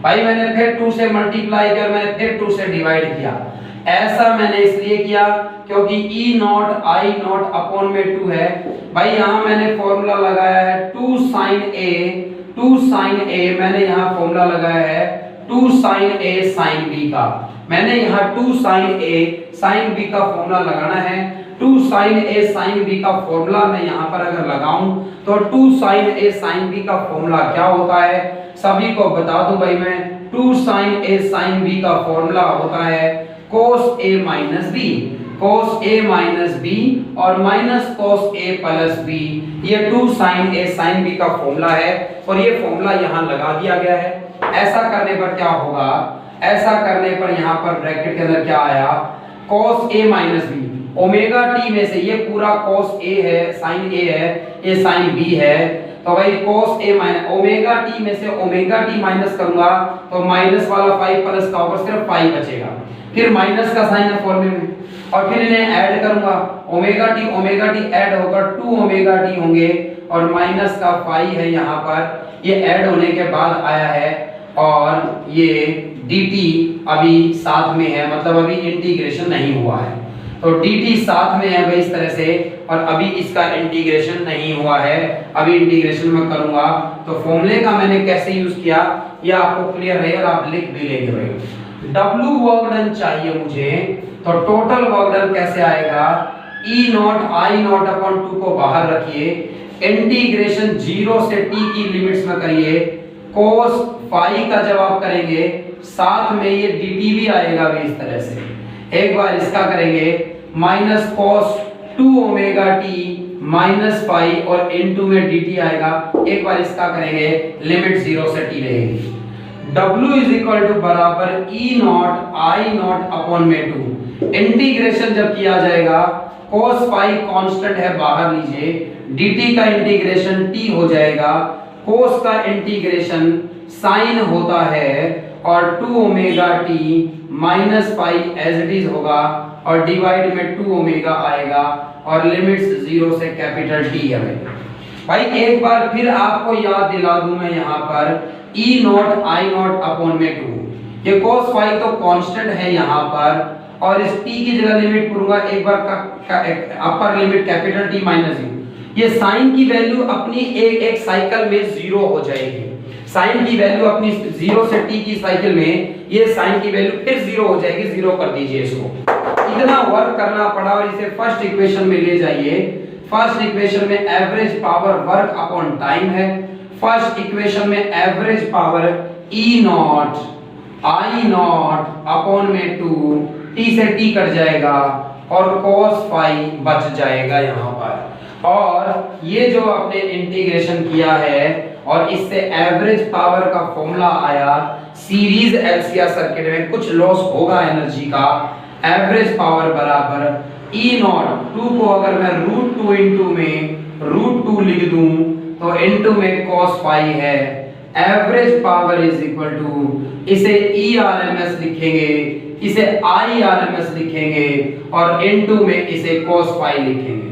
Speaker 1: भाई मैंने फिर 2 से मल्टीप्लाई कर, मैंने फिर 2 से डिवाइड किया। ऐसा मैंने इसलिए किया क्योंकि E0 I0 अपॉन में 2 है। भाई यहाँ मैंने फॉर्मूला लगाया है 2 sin A मैंने यहाँ फॉर्मूला लगाया है 2 sin A sin B का। मैंने यहाँ 2 sin A sin B का फॉर्मूला लगाना है। 2 sin A sin B का फॉर्मूला मैं यहाँ पर अगर लगाऊं तो 2 sin A sin B का फॉर्मूला क्या होता है सभी को बता दूं भाई मैं। 2 sin A sin B का फॉर्मूला होता है cos A minus B। cos a minus b और minus cos a plus b, ये 2 sin a sin b का फॉर्मूला है और ये फॉर्मूला यहाँ लगा दिया गया है। ऐसा करने पर क्या होगा, ऐसा करने पर यहाँ पर ब्रैकेट के अंदर क्या आया, cos a minus b, omega t में से ये पूरा cos a है, sin a है, ये sin b है, तो भाई cos a minus omega t में से ओमेगा टी माइनस करूंगा तो माइनस वाला 5 प्लस का ऊपर सिर्फ 5 बचेगा, फिर माइनस का साइन है फॉर्मूले में, और फिर इन्हें ऐड करूंगा, ओमेगा टी ऐड होकर 2 ओमेगा टी होंगे और माइनस का 5 है यहाँ पर, ये ऐड होने के बाद आया है और ये dt अभी साथ में है, मतलब अभी इंटीग्रेशन नहीं हुआ है, तो dt साथ में है भाई इस तरह से, और अभी इसका इंटीग्रेशन नहीं हुआ है, अभी इंटीग्रेशन में करूंगा। तो फॉर्मूले का मैंने कैसे यूज किया ये आपको क्लियर है और आप लिख भी लेंगे भाई। W वर्क डन चाहिए मुझे, तो टोटल वर्क डन कैसे आएगा, E not I not upon 2 को बाहर रखिए, इंटीग्रेशन 0 से t की लिमिट्स में करिए, cos फाई का जब आप करेंगे साथ में ये dt भी आएगा भी इस तरह से, एक बार इसका करेंगे minus cos 2 omega t minus phi और इनटू में dt आएगा, एक बार इसका करेंगे लिमिट 0 से t रहेगी, W इज इक्वल टू बराबर E not I not upon में 2, इंटीग्रेशन जब किया जाएगा cos फाई कांस्टेंट है बाहर लीजिए, dt का इंटीग्रेशन t हो जाएगा, cos का इंटीग्रेशन sin होता है और 2 omega t minus phi as it is होगा और डिवाइड में 2 ओमेगा आएगा और लिमिट्स 0 से कैपिटल T है भाई। एक बार फिर आपको याद दिला दूं मैं यहाँ पर E not I not upon में 2, ये cos फाई तो कांस्टेंट है यहाँ पर और इस t की जगह लिमिट करूंगा एक बार का upper limit capital T minus u, ये साइन की वैल्यू अपनी एक साइकिल में 0 हो जाएगी, साइन की वैल्यू अपनी 0 से t की साइकिल में ये साइन की वैल्यू फिर 0 हो जाएगी, 0 कर दीजिए इसको, इतना वर्क करना पड़ा और इसे फर्स्ट इक्वेशन में ले जाइए। फर्स्ट इक्वेशन में average power work upon time है, फर्स्ट इक्वेशन में average power E not I not upon में 2, t से t कट जाएगा और cos फाई बच जाएगा यहाँ पर, और ये जो आपने इंटीग्रेशन किया है और इससे एवरेज पावर का फॉर्मूला आया, सीरीज एलसीआर सर्किट में कुछ लॉस होगा एनर्जी का, एवरेज पावर बराबर E नॉट 2 को अगर मैं √2 इनटू में √2 लिख दूं तो इनटू में cos फाई है, average power is equal to, इसे ERMS लिखेंगे, इसे IRMS लिखेंगे और इनटू में इसे cos फाई लिखेंगे।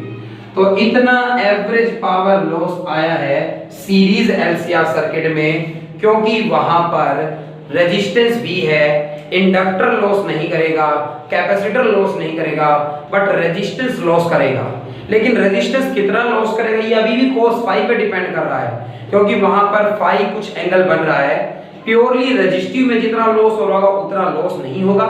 Speaker 1: तो इतना एवरेज पावर लॉस आया है सीरीज एलसीआर सर्किट में, क्योंकि वहां पर रेजिस्टेंस भी है, इंडक्टर लॉस नहीं करेगा, कैपेसिटर लॉस नहीं करेगा, बट रेजिस्टेंस लॉस करेगा। लेकिन रेजिस्टेंस कितना लॉस करेगा ये अभी भी cos फाई पे डिपेंड कर रहा है, क्योंकि वहां पर फाई कुछ एंगल बन रहा है, प्योरली रेजिस्टिव में जितना लॉस होगा उतना लॉस नहीं होगा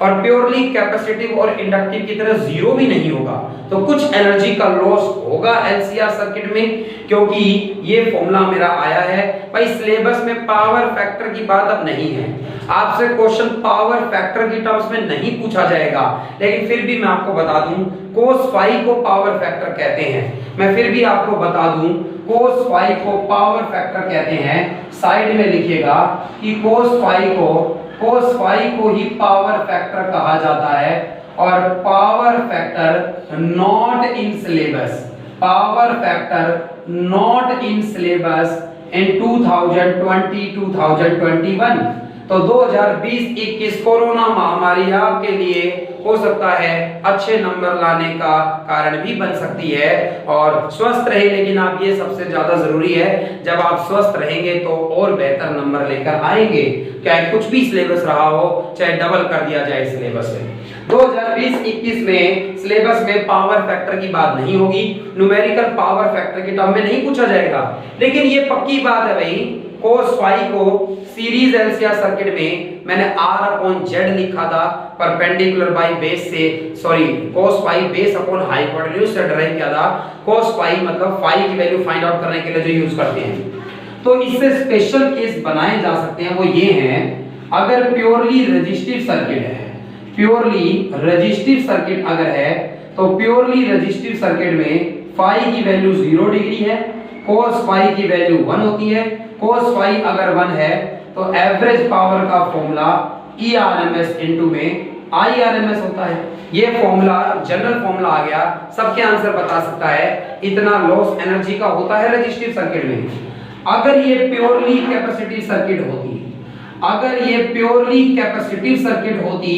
Speaker 1: और प्योरली कैपेसिटिव और इंडक्टिव की तरह 0 भी नहीं होगा, तो कुछ एनर्जी का लॉस होगा एलसीआर सर्किट में, क्योंकि ये फॉर्मूला मेरा आया है भाई। सिलेबस में पावर फैक्टर की बात अब नहीं है, आपसे क्वेश्चन पावर फैक्टर की टर्म्स में नहीं पूछा जाएगा, लेकिन फिर भी मैं आपको बता दूं cos फाई को पावर फैक्टर कहते हैं, मैं फिर भी आपको बता दूं cos फाई को पावर फैक्टर कहते हैं। साइड में लिखिएगा कि cos फाई को ही पावर फैक्टर कहा जाता है, और power factor not in syllabus, power factor not in syllabus in 2020-2021। तो 2020-21 कोरोना महामारी आपके लिए हो सकता है अच्छे नंबर लाने का कारण भी बन सकती है, और स्वस्थ रहे, लेकिन आप ये सबसे ज्यादा जरूरी है, जब आप स्वस्थ रहेंगे तो और बेहतर नंबर लेकर आएंगे, चाहे कुछ भी सिलेबस रहा हो, चाहे डबल कर दिया जाए सिलेबस में। 2020-21 में सिलेबस में पावर फैक्टर की बात नहीं होगी, न्यूमेरिकल पावर फैक्टर के टर्म में नहीं पूछा जाएगा, लेकिन ये पक्की बात है भाई cos फाई को सीरीज एलसीआर सर्किट में मैंने R/Z लिखा था, परपेंडिकुलर बाय बेस से, sorry cos phi base upon hypotenuse से डिराइव किया था। cos फाई मतलब फाई की वैल्यू फाइंड आउट करने के लिए जो यूज करते हैं, तो इससे स्पेशल केस बनाए जा सकते हैं, वो ये हैं अगर प्योरली रेजिस्टिव सर्किट है, प्योरली रेजिस्टिव सर्किट अगर है तो प्योरली रेजिस्टिव सर्किट में फाई की वैल्यू 0 डिग्री है, cos फाई की वैल्यू 1 होती है। cos फाई अगर 1 है तो एवरेज पावर का फॉर्मूला ERMS इनटू में IRMS होता है। ये फॉर्मूला जनरल फॉर्मूला आ गया, सबके आंसर बता सकता है इतना लॉस एनर्जी का होता है रेजिस्टिव सर्किट में। अगर ये प्योरली कैपेसिटिव सर्किट होती, अगर ये प्योरली कैपेसिटिव सर्किट होती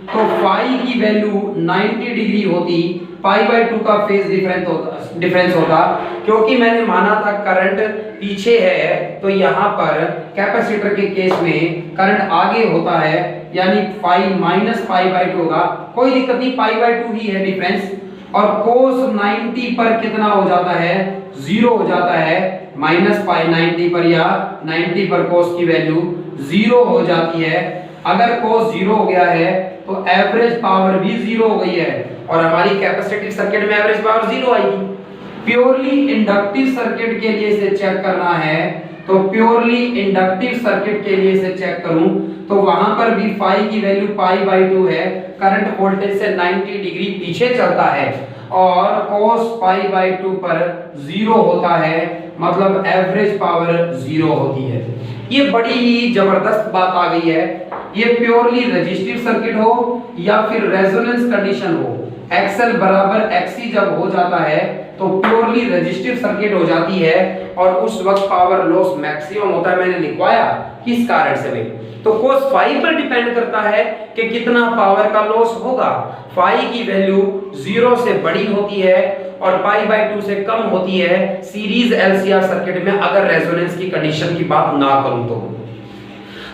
Speaker 1: तो फाई की वैल्यू 90 डिग्री होती, पाई बाय 2 का फेज डिफरेंस होता। क्योंकि मैंने माना था करंट पीछे है तो यहाँ पर कैपेसिटर के केस में करंट आगे होता है, यानी फाई माइनस पाई बाय 2 होगा। कोई दिक्कत नहीं, पाई बाय 2 ही है डिफरेंस। और cos 90 पर कितना हो जाता है, 0 हो जाता है। माइनस पाई 90 पर या 90 पर cos की वैल्यू 0 हो जाती है। अगर cos 0 हो गया है तो एवरेज पावर भी 0 हो गई है और हमारी कैपेसिटिव सर्किट में एवरेज पावर 0 आएगी। प्योरली इंडक्टिव सर्किट के लिए इसे चेक करना है तो प्योरली इंडक्टिव सर्किट के लिए इसे चेक करूं तो वहां पर भी फाई की वैल्यू पाई बाय 2 है, करंट वोल्टेज से 90 डिग्री पीछे चलता है और cos पाई बाय 2 पर 0 होता है, मतलब एवरेज पावर 0 होती है। ये बड़ी ही जबरदस्त बात आ गई है। ये प्योरली रेजिस्टिव सर्किट हो या फिर रेजोनेंस कंडीशन हो, XL बराबर XC जब हो जाता है तो प्योरली रेजिस्टिव सर्किट हो जाती है और उस वक्त पावर लॉस मैक्सिमम होता है। मैंने लिखवाया किस कारण से भाई, तो cos फाई पर डिपेंड करता है कि कितना पावर का लॉस होगा। फाई की वैल्यू 0 से बड़ी होती है और पाई बाय 2 से कम होती है सीरीज LCR सर्किट में, अगर रेजोनेंस की कंडीशन की बात ना करूं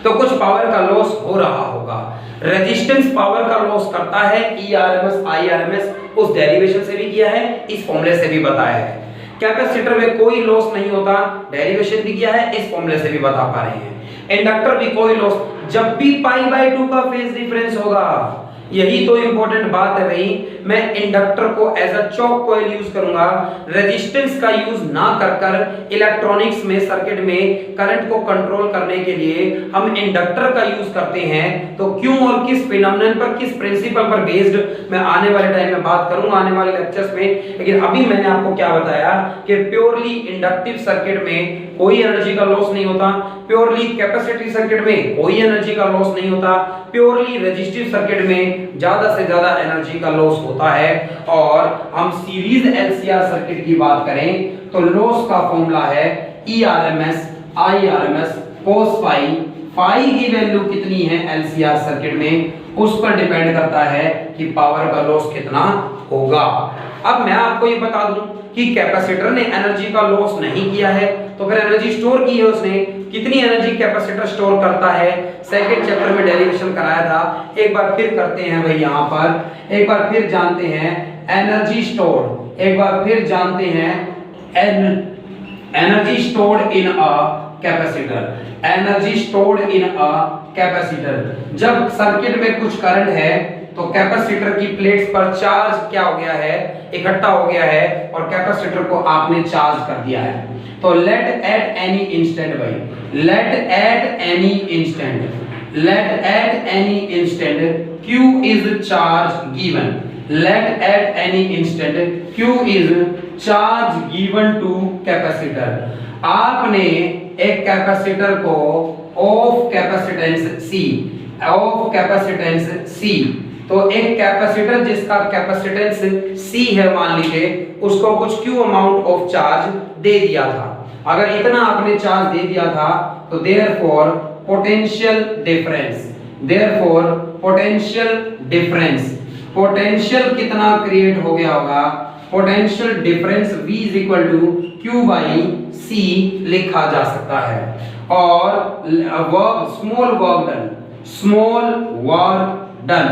Speaker 1: तो कुछ पावर का लॉस हो रहा होगा। रेजिस्टेंस पावर का लॉस करता है, ERMS IRMS उस डेरिवेशन से भी किया है, इस फॉर्मूले से भी बताया है। कैपेसिटर में कोई लॉस नहीं होता, डेरिवेशन भी किया है, इस फॉर्मूले से भी बता पा रहे हैं। इंडक्टर भी कोई लॉस, जब भी पाई बाय 2 का फेज डिफरेंस होगा, यही तो इंपॉर्टेंट बात है भाई। मैं इंडक्टर को as a choke coil use करूंगा, रेजिस्टेंस का यूज ना कर इलेक्ट्रॉनिक्स में सर्किट में करंट को कंट्रोल करने के लिए हम इंडक्टर का यूज करते हैं। तो क्यों और किस फिनोमेनन पर, किस प्रिंसिपल पर बेस्ड, मैं आने वाले टाइम में बात करूंगा आने वाले लेक्चर्स में। लेकिन अभी मैंने आपको क्या बताया कि प्योरली इंडक्टिव सर्किट में कोई एनर्जी का लॉस नहीं होता, प्योरली कैपेसिटिव सर्किट में कोई एनर्जी का लॉस नहीं होता, प्योरली रेजिस्टिव सर्किट में ज्यादा से ज्यादा एनर्जी का लॉस होता है। और हम सीरीज LCR सर्किट की बात करें तो लॉस का फॉर्मूला है ERMS IRMS cos phi. Phi की वैल्यू कितनी है LCR सर्किट में, उस पर डिपेंड करता है कि पावर का लॉस कितना होगा। अब मैं आपको ये बता दूं कि कैपेसिटर ने एनर्जी का लॉस नहीं किया है, तो फिर एनर्जी स्टोर की है उसने। कितनी एनर्जी कैपेसिटर स्टोर करता है, सेकंड चैप्टर में डेरिवेशन कराया था, एक बार फिर करते हैं भाई। यहाँ पर एक बार फिर जानते हैं एनर्जी स्टोर्ड, एक बार फिर जानते हैं energy stored in a capacitor. Energy stored in a capacitor, जब सर्किट में कुछ करंट है तो कैपेसिटर की प्लेट्स पर चार्ज क्या हो गया है, इकट्ठा हो गया है और कैपेसिटर को आपने चार्ज कर दिया है। तो लेट एट एनी इंस्टेंट भाई, let at any instant, let at any instant Q is charge given, let at any instant Q is charge given to capacitor। आपने एक कैपेसिटर को of capacitance C, of capacitance C, तो एक capacitor जिसका capacitance C है मान लीजिए, उसको कुछ Q अमाउंट ऑफ चार्ज दे दिया था। अगर इतना आपने चार्ज दे दिया था तो therefore potential difference, therefore potential difference, potential कितना क्रिएट हो गया होगा, potential difference V is equal to Q by C लिखा जा सकता है। और work, small work done, small work done,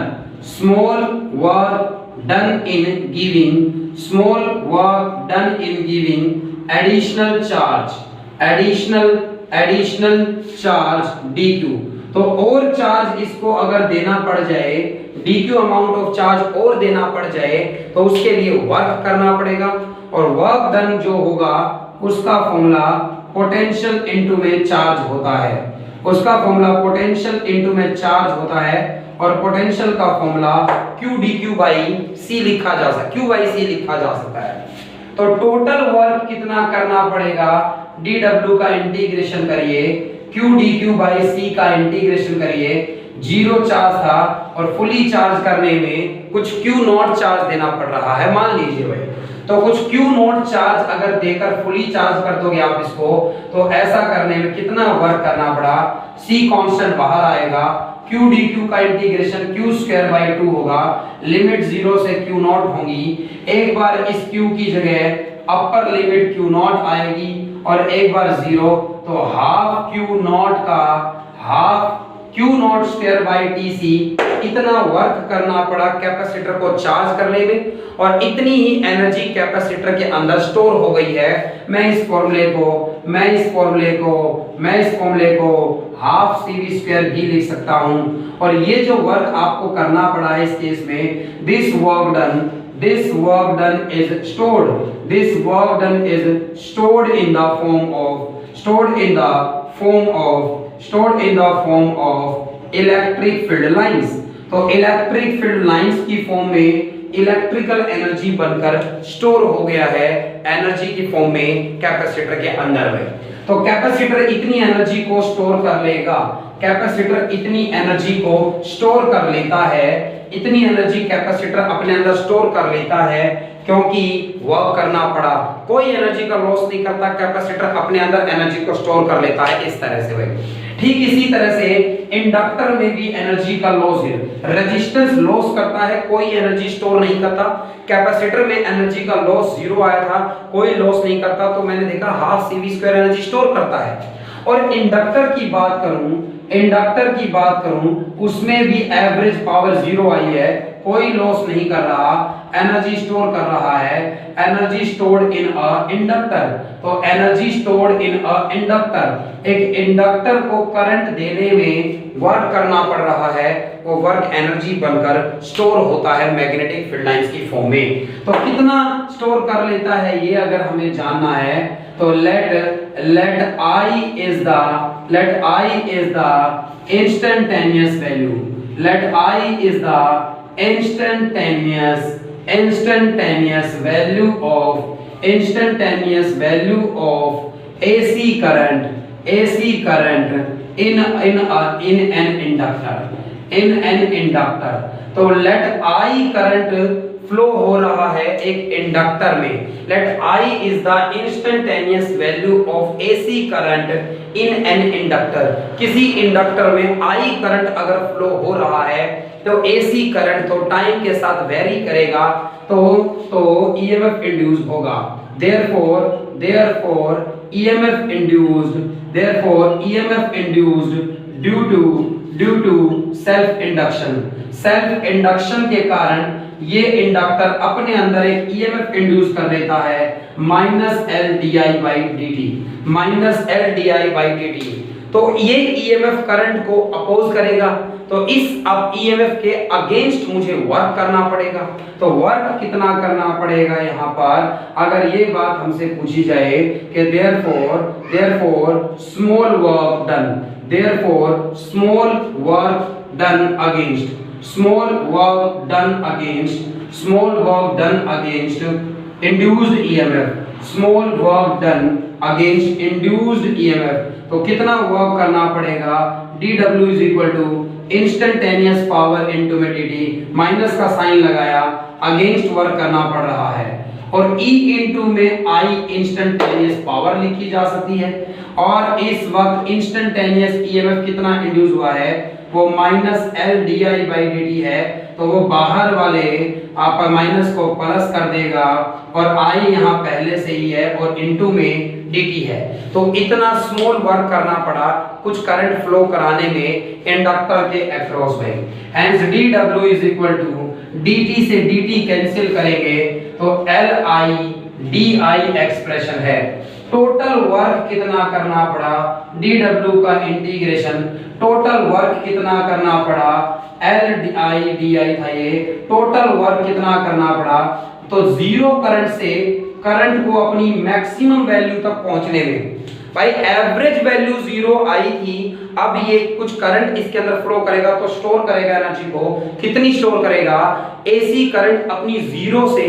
Speaker 1: small work done in giving, small work done in giving additional charge, additional charge dq। तो और charge इसको अगर देना पड़ जाए, dq अमाउंट ऑफ चार्ज और देना पड़ जाए तो उसके लिए वर्क करना पड़ेगा। और वर्क डन जो होगा उसका फॉर्मूला पोटेंशियल इनटू में चार्ज होता है, उसका फॉर्मूला पोटेंशियल इनटू में चार्ज होता है। और पोटेंशियल का formula Q dQ by C लिखा जा सकता, Q बाई C लिखा जा सकता है। तो टोटल वर्क कितना करना पड़ेगा, dW का इंटीग्रेशन करिए, Q dQ बाई C का इंटीग्रेशन करिए, जीरो चार्ज था और फुली चार्ज करने में कुछ Q नॉट चार्ज देना पड़ रहा है, मान लीजिए भाई। तो कुछ Q नॉट चार्ज अगर देकर फुली चार्ज कर दोगे आप इसको, तो ऐसा करने में कितना वर्क करना पड़ा, C कांस्टेंट बाहर आएगा, Q dQ का इंटीग्रेशन Q स्क्वायर बाई 2 होगा, लिमिट 0 से Q नॉट होगी। एक बार इस Q की जगह अपर लिमिट Q नॉट आएगी और एक बार 0, तो हाफ Q नॉट का half Q not square by TC, इतना वर्क करना पड़ा कैपेसिटर को चार्ज करने में, और इतनी ही एनर्जी कैपेसिटर के अंदर स्टोर हो गई है। मैं इस फॉर्मूले को हाफ CV स्क्वायर भी लिख सकता हूं। और ये जो वर्क आपको करना पड़ा है इस केस में, this work done is stored in the form of electric field lines. तो इलेक्ट्रिक फील्ड लाइंस की फॉर्म में इलेक्ट्रिकल एनर्जी बनकर स्टोर हो गया है एनर्जी की फॉर्म में कैपेसिटर के अंदर में। तो कैपेसिटर इतनी एनर्जी को स्टोर कर लेगा, कैपेसिटर इतनी एनर्जी को स्टोर कर लेता है, इतनी एनर्जी कैपेसिटर अपने अंदर स्टोर कर लेता है क्योंकि वर्क करना पड़ा। कोई एनर्जी का लॉस नहीं करता, कैपेसिटर अपने अंदर एनर्जी को स्टोर कर लेता है इस तरह से भाई। ठीक इसी तरह से इंडक्टर में भी एनर्जी का लॉस है, रेजिस्टेंस लॉस करता है, कोई एनर्जी स्टोर नहीं करता। कैपेसिटर में एनर्जी का लॉस 0 आया था, कोई लॉस नहीं करता, तो मैंने देखा half CV square energy store करता है। और इंडक्टर की बात करूं उसमें भी एवरेज पावर 0 आई है, कोई लॉस नहीं कर रहा, एनर्जी स्टोर कर रहा है, energy stored in a inductor. तो energy stored in a inductor, एक इंडक्टर को करंट देने में वर्क करना पड़ रहा है, वो वर्क एनर्जी बनकर स्टोर होता है मैग्नेटिक फील्ड लाइंस की फॉर्म में। तो कितना स्टोर कर लेता है ये अगर हमें जानना है, तो let I is the instantaneous value, let I is the instantaneous value of AC current in an inductor। तो let I करंट फ्लो हो रहा है एक इंडक्टर में, let I is the instantaneous value of AC current in an inductor। किसी inductor में I current अगर flow हो रहा है तो AC करंट तो टाइम के साथ वेरी करेगा, तो EMF इंड्यूस होगा। therefore EMF induced due to self induction के कारण ये इंडक्टर अपने अंदर एक EMF इंड्यूस कर लेता है, -L di by dt। तो ये EMF करंट को अपोज करेगा, तो इस अब EMF के अगेंस्ट मुझे वर्क करना पड़ेगा। तो वर्क कितना करना पड़ेगा यहाँ पर, अगर ये बात हमसे पूछी जाए कि therefore small work done against induced EMF, तो कितना वर्क करना पड़ेगा, dW is equal to instantaneous power into में dt, माइनस का साइन लगाया, अगेंस्ट वर्क करना पड़ रहा है, और E इनटू में I इंस्टेंटेनियस पावर लिखी जा सकती है। और इस वक्त इंस्टेंटेनियस EMF कितना इंड्यूस हुआ है, वो -L di by dt है, तो वो बाहर वाले आप माइनस को प्लस कर देगा, और I यहाँ पहले से ही है और इनटू में dt है। तो इतना स्मॉल वर्क करना पड़ा कुछ करंट फ्लो कराने में इंडक्टर के अक्रॉस में। Hence dW is equal to dt से dt कैंसिल करेंगे तो Li di एक्सप्रेशन है। टोटल वर्क कितना करना पड़ा, dW का इंटीग्रेशन, टोटल वर्क कितना करना पड़ा, L di था ये, टोटल वर्क कितना करना पड़ा, तो जीरो करंट से करंट को अपनी मैक्सिमम वैल्यू तक पहुंचने में। भाई एवरेज वैल्यू 0 आई थी, अब ये कुछ करंट इसके अंदर फ्लो करेगा तो स्टोर करेगा एनर्जी को। कितनी स्टोर करेगा? एसी करंट अपनी 0 से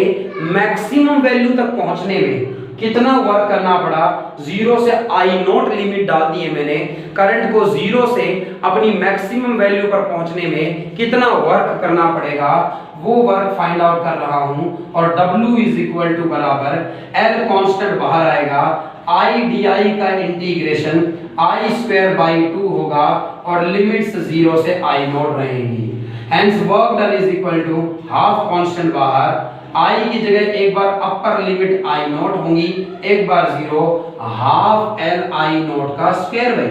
Speaker 1: मैक्सिमम वैल्यू तक पहुंचने में कितना वर्क करना पड़ा? 0 से आई नोट लिमिट डाल दी है मैंने, करंट को 0 से अपनी मैक्सिमम वैल्यू पर पहुंचने में कितना वर्क करना पड़ेगा, वो वर्क फाइंड आउट कर रहा हूं। और W इज इक्वल टू बराबर L कांस्टेंट बाहर आएगा, I डी का इंटीग्रेशन I स्क्वायर बाई 2 होगा और लिमिट्स 0 से आई नोट रहेंगी। Hence work done is equal to half constant बाहर, I की जगह एक बार अपर लिमिट I नोट होंगी, एक बार 0, हाफ L I नोट का स्क्वायर बाई।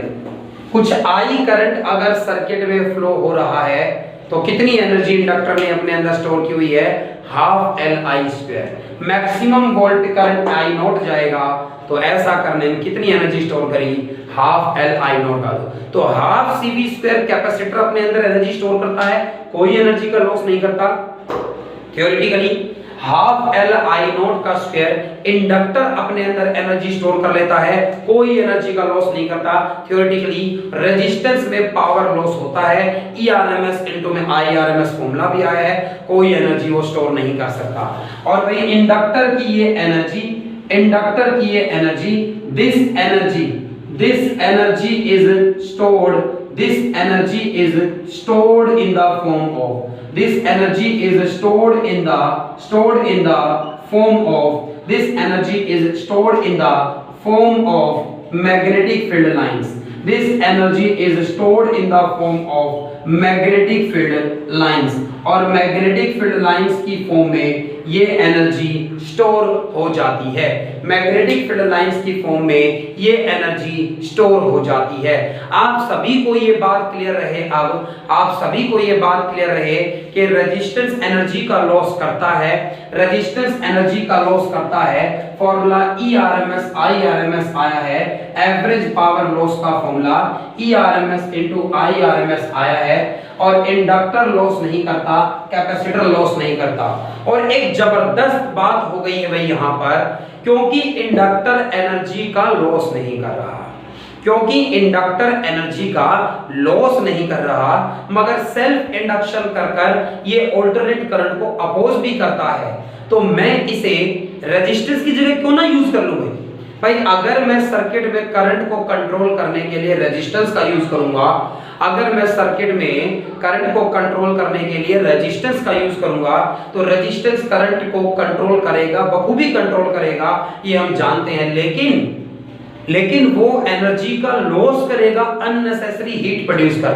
Speaker 1: कुछ I करंट अगर सर्किट में फ्लो हो रहा है तो कितनी एनर्जी इंडक्टर ने अपने अंदर स्टोर की हुई है? Half L I square. Maximum volt current I note जाएगा तो ऐसा करने में कितनी एनर्जी स्टोर करी? हाफ L I नोट का। तो हाफ CV स्क्वायर कैपेसिटर अपने अंदर एनर्जी स्टोर करता है, कोई एनर्जी का लॉस नहीं करता। Theoretically half L I not का स्क्वायर इंडक्टर अपने अंदर एनर्जी स्टोर कर लेता है, कोई एनर्जी का लॉस नहीं करता। थ्योरेटिकली रेजिस्टेंस में पावर लॉस होता है, ERMS इनटू में IRMS फॉर्मूला भी आया है, कोई एनर्जी वो स्टोर नहीं कर सकता। और भाई इंडक्टर की ये एनर्जी, इंडक्टर की ये energy, this energy is stored, this energy is stored in the form of, this energy is stored in the form of, this energy is stored in the form of magnetic field lines, this energy is stored in the form of magnetic field lines। और magnetic field lines की form में ये energy store हो जाती है, magnetic field lines की form में ये एनर्जी स्टोर हो जाती है। आप सभी को ये बात क्लियर रहे, अब आप सभी को ये बात क्लियर रहे कि रेजिस्टेंस एनर्जी का लॉस करता है, रेजिस्टेंस एनर्जी का लॉस करता है। फॉर्मूला ERMS IRMS आया है, एवरेज पावर लॉस का फॉर्मूला ERMS इनटू IRMS आया है। और इंडक्टर लॉस नहीं करता, कैपेसिटर लॉस नहीं करता। और एक जबरदस्त बात हो गई है भाई यहां पर, क्योंकि इंडक्टर एनर्जी का लॉस नहीं कर रहा, क्योंकि इंडक्टर एनर्जी का लॉस नहीं कर रहा, मगर सेल्फ इंडक्शन कर ये ऑल्टरनेट करंट को अपोज भी करता है, तो मैं इसे रेजिस्टेंस की जगह क्यों ना यूज कर लूं भाई। अगर मैं सर्किट में करंट को कंट्रोल करने के लिए रेजिस्टेंस का यूज करूंगा, अगर मैं सर्किट में करंट को कंट्रोल करने के लिए रेजिस्टेंस का यूज करूंगा, तो रेजिस्टेंस करंट को कंट्रोल करेगा, बखूबी कंट्रोल करेगा, ये हम जानते हैं। लेकिन वो एनर्जी का लॉस करेगा अननेसेसरी हीट प्रोड्यूस कर।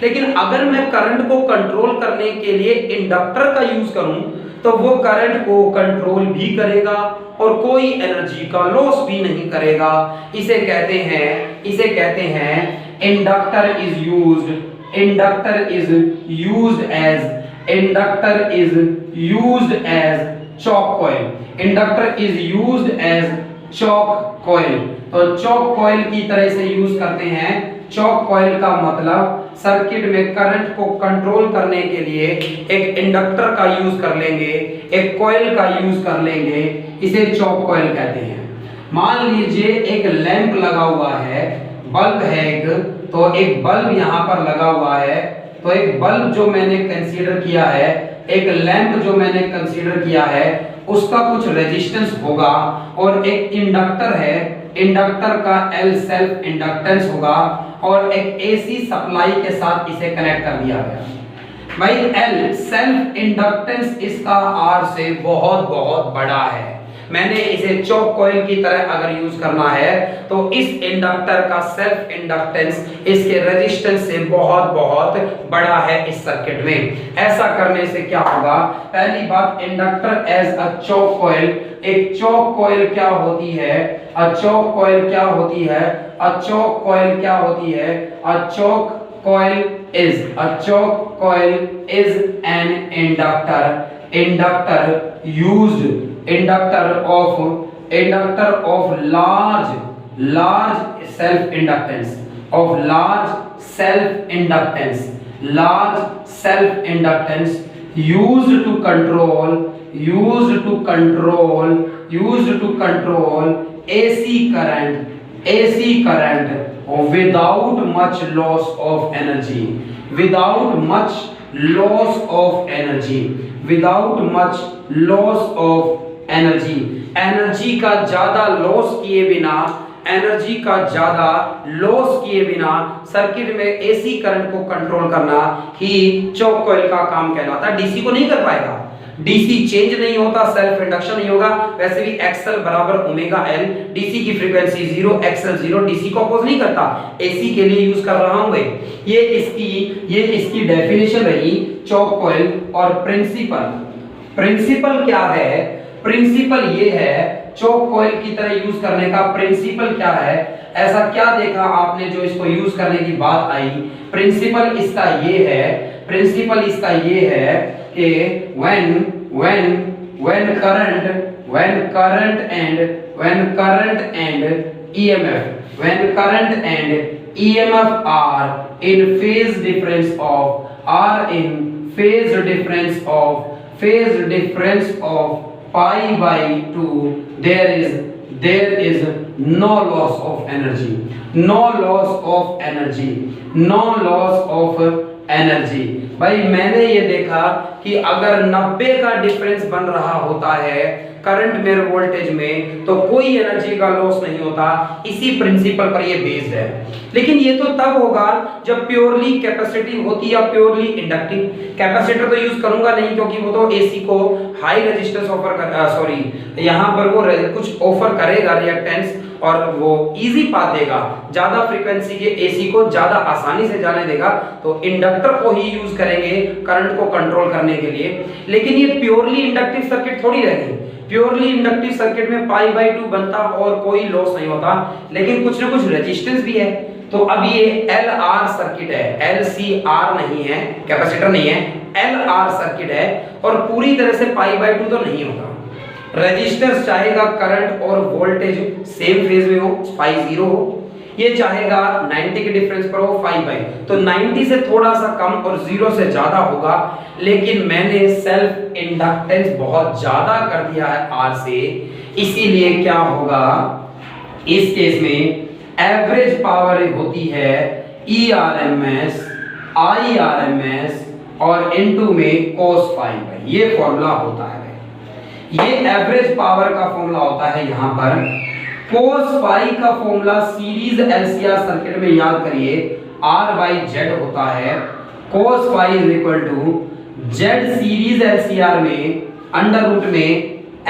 Speaker 1: लेकिन अगर मैं करंट को कंट्रोल करने के लिए इंडक्टर का यूज करूं, तो वो करंट को कंट्रोल भी करेगा और कोई एनर्जी का लॉस भी नहीं करेगा। इसे कहते हैं inductor is used as choke coil. Inductor is used as choke coil, तो चॉक कॉइल की तरह से यूज करते हैं। चॉक कॉइल का मतलब सर्किट में करंट को कंट्रोल करने के लिए एक इंडक्टर का यूज कर लेंगे, एक कॉइल का यूज कर लेंगे, इसे चॉक कॉइल कहते हैं। मान लीजिए एक लैंप लगा हुआ है, बल्ब है एक, तो एक बल्ब यहाँ पर लगा हुआ है, तो एक बल्ब जो मैंने कंसीडर किया है, एक लैंप जो मैंने कंसीडर किया है, उसका कुछ रेजिस्टेंस होगा, और एक इंडक्टर है, इंडक्टर का L सेल्फ इंडक्टेंस होगा, और एक AC सप्लाई के साथ इसे कनेक्ट कर दिया गया। भाई L सेल्फ इंडक्टेंस इसका R से बहुत बहुत बड़ा है। मैंने इसे चॉक कॉइल की तरह अगर यूज करना है, तो इस इंडक्टर का सेल्फ इंडक्टेंस इसके रेजिस्टेंस से बहुत बहुत बड़ा है इस सर्किट में। ऐसा करने से क्या होगा? पहली बात, inductor as a choke coil, एक चॉक कॉइल क्या होती है? अ चॉक कॉइल क्या होती है? अ चॉक कॉइल क्या होती है? A chalk coil is an inductor of large self inductance used to control used to control AC current without much loss of energy, without much loss of energy, without much loss of energy, energy का ज्यादा loss किए बिना, energy का ज्यादा loss किए बिना circuit में AC current को कंट्रोल करना ही चौक कॉइल का काम कहलाता है। डीसी को नहीं कर पाएगा, डीसी चेंज नहीं होता, सेल्फ इंडक्शन नहीं होगा। वैसे भी एक्सएल बराबर ओमेगा एल, डीसी की फ्रीक्वेंसी 0, एक्सएल 0, डीसी को अपोज नहीं करता, एसी के लिए यूज कर रहा हूं मैं। ये इसकी डेफिनेशन रही चौक कॉइल। और प्रिंसिपल क्या है? प्रिंसिपल ये है चौक कॉइल की तरह यूज करने का। प्रिंसिपल क्या है? ऐसा क्या देखा आपने जो इसको यूज करने की बात आई? प्रिंसिपल इसका ये है, प्रिंसिपल इसका ये है कि when current and EMF are in phase difference of pi by 2, there is no loss of energy, no loss of energy, no loss of energy. भाई मैंने ये देखा कि अगर 90 का डिफरेंस बन रहा होता है करंट में वोल्टेज में तो कोई एनर्जी का लॉस नहीं होता। इसी प्रिंसिपल पर ये बेस्ड है। लेकिन ये तो तब होगा जब प्योरली कैपेसिटिव होती या प्योरली इंडक्टिव। कैपेसिटर तो यूज करूंगा नहीं क्योंकि वो तो एसी को हाई रेजिस्टेंस ऑफर कर यहाँ पर वो कुछ ऑफर करेगा रिएक्टेंस और वो इजी पाथ देगा, ज्यादा फ्रीक्वेंसी के एसी को ज्यादा आसानी से जाने देगा, तो इंडक्टर को ही यूज करेंगे करंट को कंट्रोल करने के लिए। लेकिन ये प्योरली इंडक्टिव सर्किट थोड़ी रहेगी। प्योरली इंडक्टिव सर्किट में पाई बाई 2 बनता और कोई लॉस नहीं होता, लेकिन कुछ ना कुछ रेजिस्टेंस भी है। तो अब ये एल आर सर्किट है, एल सी आर नहीं है, कैपेसिटर नहीं है, एल आर सर्किट है और पूरी तरह से पाई बाई 2 तो नहीं होगा। रेजिस्टेंस चाहेगा करंट और वोल्टेज सेम फेज में हो, फाई 0 हो, ये चाहेगा 90 के डिफरेंस पर हो, 5 बाई, तो 90 से थोड़ा सा कम और 0 से ज्यादा होगा। लेकिन मैंने सेल्फ इंडक्टेंस बहुत ज्यादा कर दिया है आर से, इसीलिए क्या होगा इस केस में एवरेज पावर होती है ERMS, IRMS और इनटू में cos phi बाई, ये फॉर्मूला होता है। ये एवरेज पावर का फॉर्मूला होता है। यहाँ पर cos phi का फॉर्मूला सीरीज LCR सर्किट में याद करिए R/Z होता है। cos phi is equal to Z series LCR में अंडर रूट में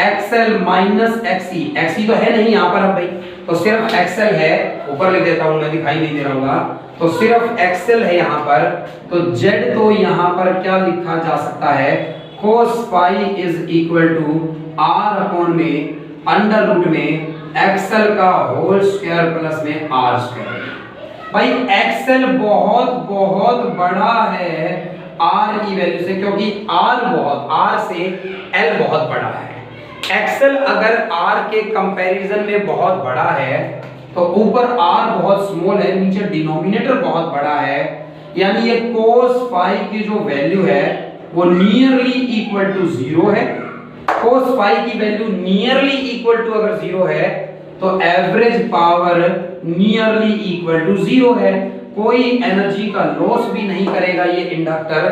Speaker 1: XL माइनस XC, XC तो है नहीं यहाँ पर अब भाई, तो सिर्फ XL है, ऊपर लिख देता हूँ मैं, दिखाई नहीं दे रहा होगा, तो सिर्फ XL है यहाँ पर। तो Z तो यहाँ पर क्या लिखा जा सकता है, cos phi is equal to R upon में अंडर रूट में XL का होल स्क्वायर प्लस में R स्क्वायर। भाई XL बहुत बहुत बड़ा है R की वैल्यू से, क्योंकि R से L बहुत बड़ा है। XL अगर R के कंपैरिजन में बहुत बड़ा है तो ऊपर R बहुत स्मॉल है, नीचे डिनोमिनेटर बहुत बड़ा है, यानी ये cos phi की जो वैल्यू है वो नियरली इक्वल टू 0 है। cos phi की वैल्यू नियरली इक्वल टू अगर 0 है तो average power nearly equal to 0 है। कोई एनर्जी का लॉस भी नहीं करेगा ये इंडक्टर।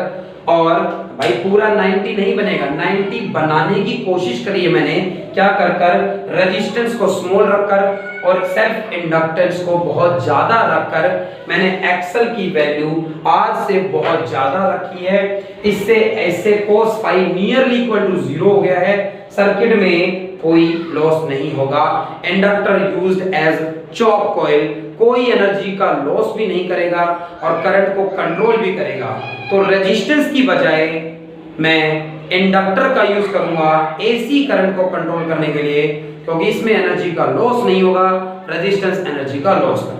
Speaker 1: और भाई पूरा 90 नहीं बनेगा, 90 बनाने की कोशिश करी है मैंने, क्या कर रेजिस्टेंस को स्मॉल रखकर और सेल्फ इंडक्टेंस को बहुत ज्यादा रखकर मैंने एक्सल की वैल्यू आज से बहुत ज्यादा रखी है। इससे cos phi nearly equal to 0 हो गया है। सर्किट में कोई लॉस नहीं होगा। Inductor used as choke coil कोई एनर्जी का लॉस भी नहीं करेगा और करंट को कंट्रोल भी करेगा। तो रेजिस्टेंस की बजाय मैं इंडक्टर का यूज करूंगा एसी करंट को कंट्रोल करने के लिए, क्योंकि इसमें एनर्जी का लॉस नहीं होगा, रेजिस्टेंस एनर्जी का लॉस करता।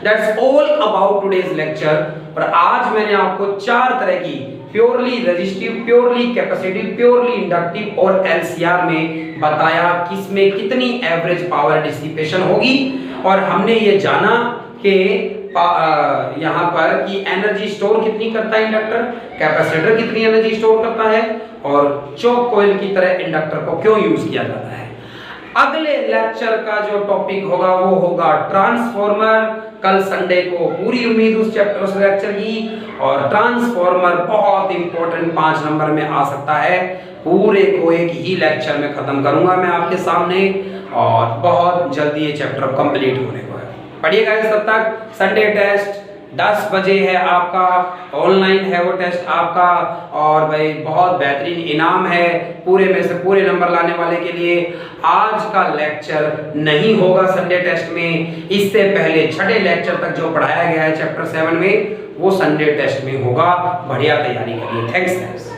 Speaker 1: That's all about today's lecture. और आज मैंने आपको 4 तरह की purely resistive, purely capacitive, purely inductive और एलसीआर में बताया किसमें कितनी एवरेज पावर डिसिपेशन होगी। और हमने ये जाना कि यहाँ पर कि एनर्जी स्टोर कितनी करता है इंडक्टर, कैपेसिटर कितनी एनर्जी स्टोर करता है और चॉक कॉइल की तरह इंडक्टर को क्यों यूज किया जाता है। अगले लेक्चर का जो टॉपिक होगा वो होगा ट्रांसफॉर्मर। कल संडे को पूरी उम्मीद उस चैप्टर उस लेक्चर की, और ट्रांसफॉर्मर बहुत इंपॉर्टेंट 5 नंबर में आ सकता है। पूरे को एक ही लेक्चर में खत्म करूंगा मैं आपके सामने, और बहुत जल्दी ये चैप्टर कंप्लीट होने को है। पढ़िएगा तब तक। संडे टेस्ट 10 बजे है आपका, ऑनलाइन है वो टेस्ट आपका, और भाई बहुत बेहतरीन इनाम है पूरे में से पूरे नंबर लाने वाले के लिए। आज का लेक्चर नहीं होगा संडे टेस्ट में, इससे पहले 6ठे लेक्चर तक जो पढ़ाया गया है चैप्टर 7 में वो संडे टेस्ट में होगा। बढ़िया तैयारी करिए। थैंक्स।